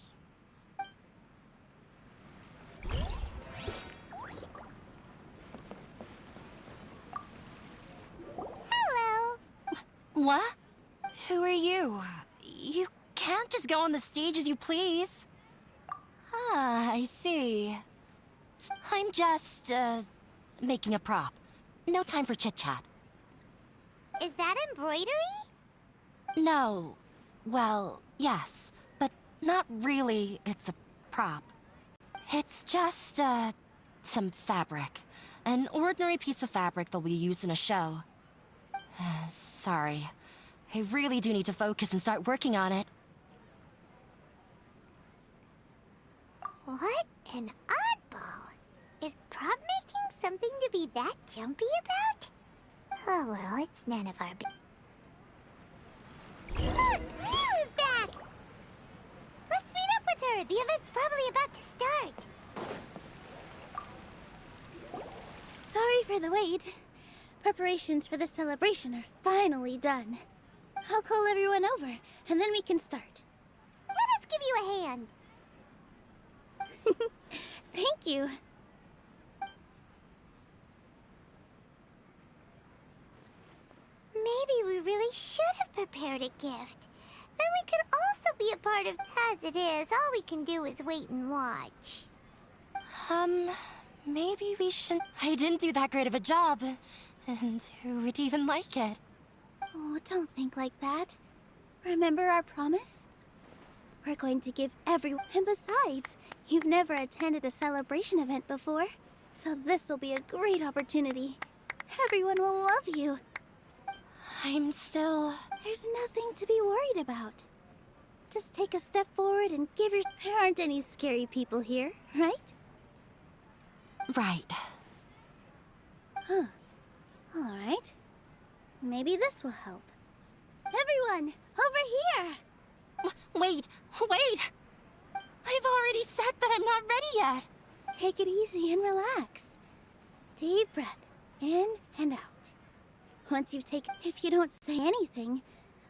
Hello. What? Who are you? You can't just go on the stage as you please. Ah, I see. I'm just, making a prop. No time for chit-chat. Is that embroidery? No. Well, yes, but not really. It's a prop. It's just, some fabric. An ordinary piece of fabric that we use in a show. Sorry. I really do need to focus and start working on it. What an oddball. Is prop making something to be that jumpy about? Oh well, it's none of our Look! Milu's back! Let's meet up with her! The event's probably about to start! Sorry for the wait. Preparations for the celebration are finally done. I'll call everyone over, and then we can start. Let us give you a hand! Thank you. Maybe we really should have prepared a gift. Then we could also be a part of... As it is, all we can do is wait and watch. Maybe we should... I didn't do that great of a job. And who would even like it? Oh, don't think like that. Remember our promise? We're going to give everyone... And besides, you've never attended a celebration event before. So this will be a great opportunity. Everyone will love you. I'm still... There's nothing to be worried about. Just take a step forward and give your... There aren't any scary people here, right? Right. Huh. All right. Maybe this will help. Everyone, over here! Wait! I've already said that I'm not ready yet! Take it easy and relax. Deep breath, in and out. Once you've taken... If you don't say anything,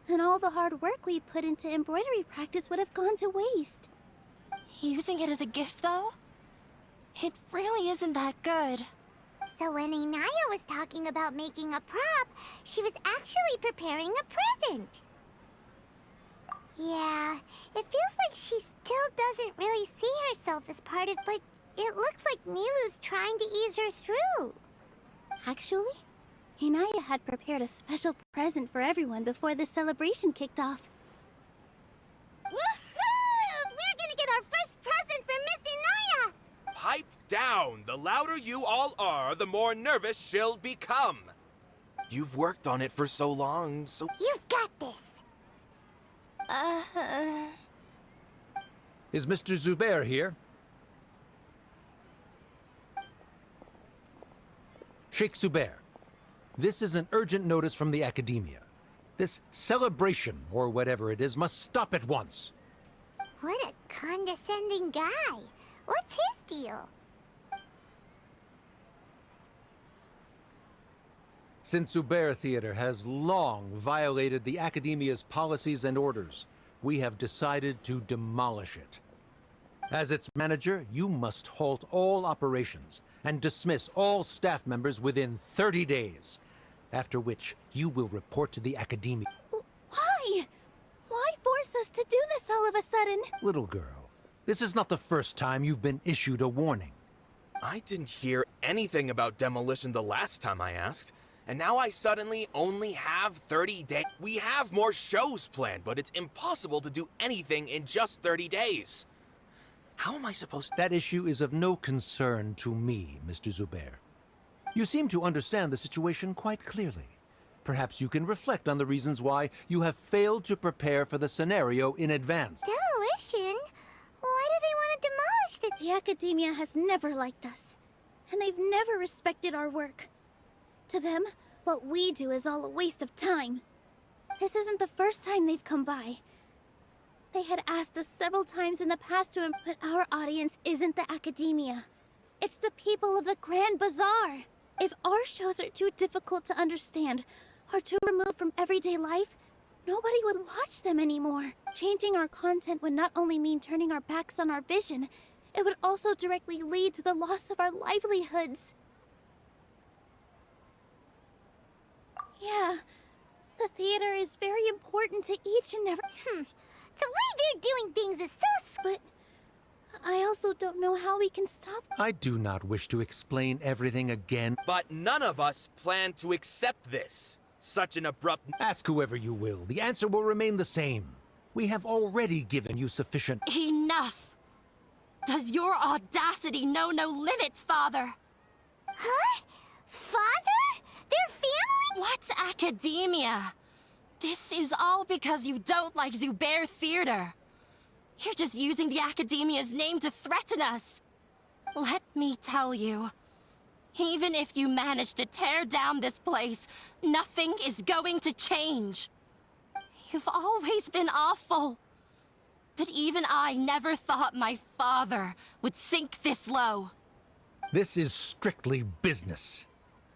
then all the hard work we put into embroidery practice would have gone to waste. Using it as a gift, though? It really isn't that good. So when Inaya was talking about making a prop, she was actually preparing a present. Yeah, it feels like she still doesn't really see herself as part of... But it looks like Nilu's trying to ease her through. Actually, Inaya had prepared a special present for everyone before the celebration kicked off. Woohoo! We're gonna get our first present from Miss Inaya! Pipe down! The louder you all are, the more nervous she'll become. You've worked on it for so long, so... You've got this! Is Mr. Zubair here? Sheikh Zubair, this is an urgent notice from the Academia. This celebration, or whatever it is, must stop at once. What a condescending guy. What's his deal? Since Zubair Theater has long violated the Academia's policies and orders, we have decided to demolish it. As its manager, you must halt all operations and dismiss all staff members within 30 days, after which you will report to the Academia. Why? Why force us to do this all of a sudden? Little girl, this is not the first time you've been issued a warning. I didn't hear anything about demolition the last time I asked, and now I suddenly only have 30 days. We have more shows planned, but it's impossible to do anything in just 30 days. How am I supposed to— That issue is of no concern to me, Mr. Zubair. You seem to understand the situation quite clearly. Perhaps you can reflect on the reasons why you have failed to prepare for the scenario in advance. Demolition? Why do they want to demolish The Academia has never liked us, and they've never respected our work. To them, what we do is all a waste of time. This isn't the first time they've come by. They had asked us several times in the past but our audience isn't the Academia. It's the people of the Grand Bazaar. If our shows are too difficult to understand, or too removed from everyday life, nobody would watch them anymore. Changing our content would not only mean turning our backs on our vision, it would also directly lead to the loss of our livelihoods. Yeah, the theater is very important to each and every— The way they're doing things is so— But I also don't know how we can stop— I do not wish to explain everything again. But none of us plan to accept this. Such an abrupt— Ask whoever you will. The answer will remain the same. We have already given you sufficient— Enough! Does your audacity know no limits, Father? Huh? Father? Their family? What academia? This is all because you don't like Zubair Theater. You're just using the Academia's name to threaten us. Let me tell you, even if you manage to tear down this place, nothing is going to change. You've always been awful. But even I never thought my father would sink this low. This is strictly business.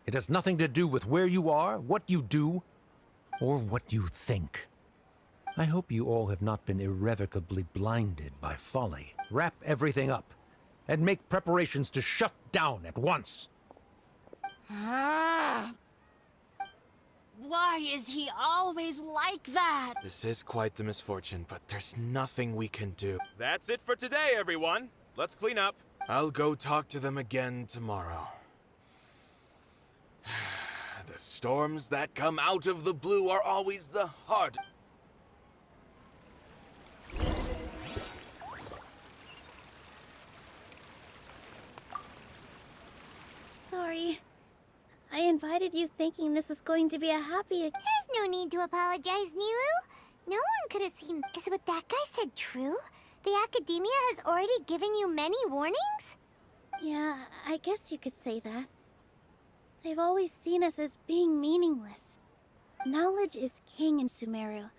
It has nothing to do with where you are, what you do, or what you think. I hope you all have not been irrevocably blinded by folly. Wrap everything up, and make preparations to shut down at once. Why is he always like that? This is quite the misfortune, but there's nothing we can do. That's it for today, everyone. Let's clean up. I'll go talk to them again tomorrow. The storms that come out of the blue are always the hard. Sorry. I invited you thinking this was going to be a happy— There's no need to apologize, Nilu. No one could have seen— Is what that guy said true? The Academia has already given you many warnings? Yeah, I guess you could say that. They've always seen us as being meaningless. Knowledge is king in Sumeru,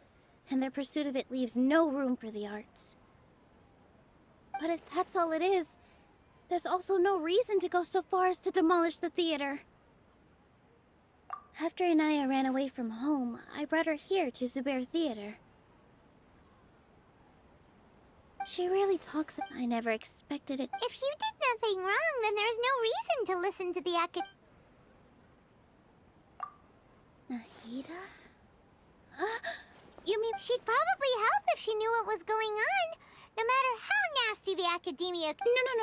and their pursuit of it leaves no room for the arts. But if that's all it is, there's also no reason to go so far as to demolish the theater. After Inaya ran away from home, I brought her here to Zubair Theater. She really talks— I never expected it. If you did nothing wrong, then there's no reason to listen to the Nahida? You mean— She'd probably help if she knew what was going on, no matter how nasty the Academia—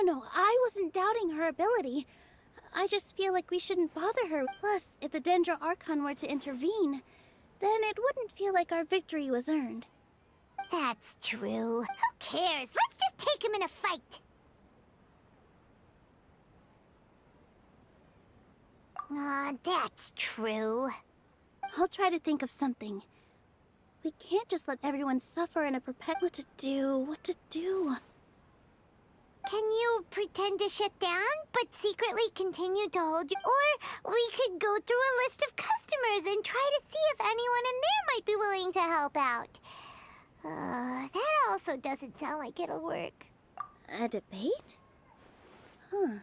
No. I wasn't doubting her ability. I just feel like we shouldn't bother her. Plus, if the Dendra Archon were to intervene, then it wouldn't feel like our victory was earned. That's true. Who cares? Let's just take him in a fight. That's true. I'll try to think of something. We can't just let everyone suffer in a what to do. Can you pretend to shut down, but secretly continue to hold you? Or we could go through a list of customers and try to see if anyone in there might be willing to help out. That also doesn't sound like it'll work. A debate? Huh.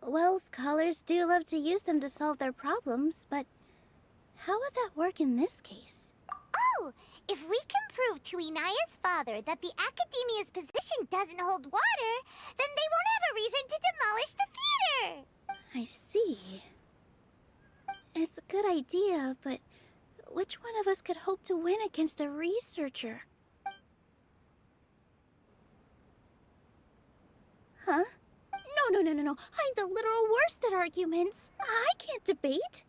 Well, scholars do love to use them to solve their problems, but how would that work in this case? Oh, if we can prove to Inaya's father that the Academia's position doesn't hold water, then they won't have a reason to demolish the theater! I see. It's a good idea, but which one of us could hope to win against a researcher? Huh? No. I'm the literal worst at arguments. I can't debate.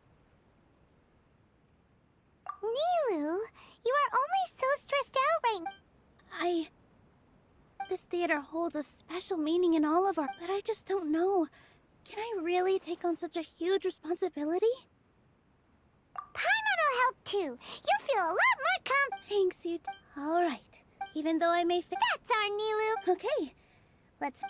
Nilu, you are only so stressed out right now. This theater holds a special meaning in all of our... But I just don't know. Can I really take on such a huge responsibility? Paimon'll help too. You'll feel a lot more Thanks, you... Alright. Even though I may... That's our Nilu. Okay. Let's...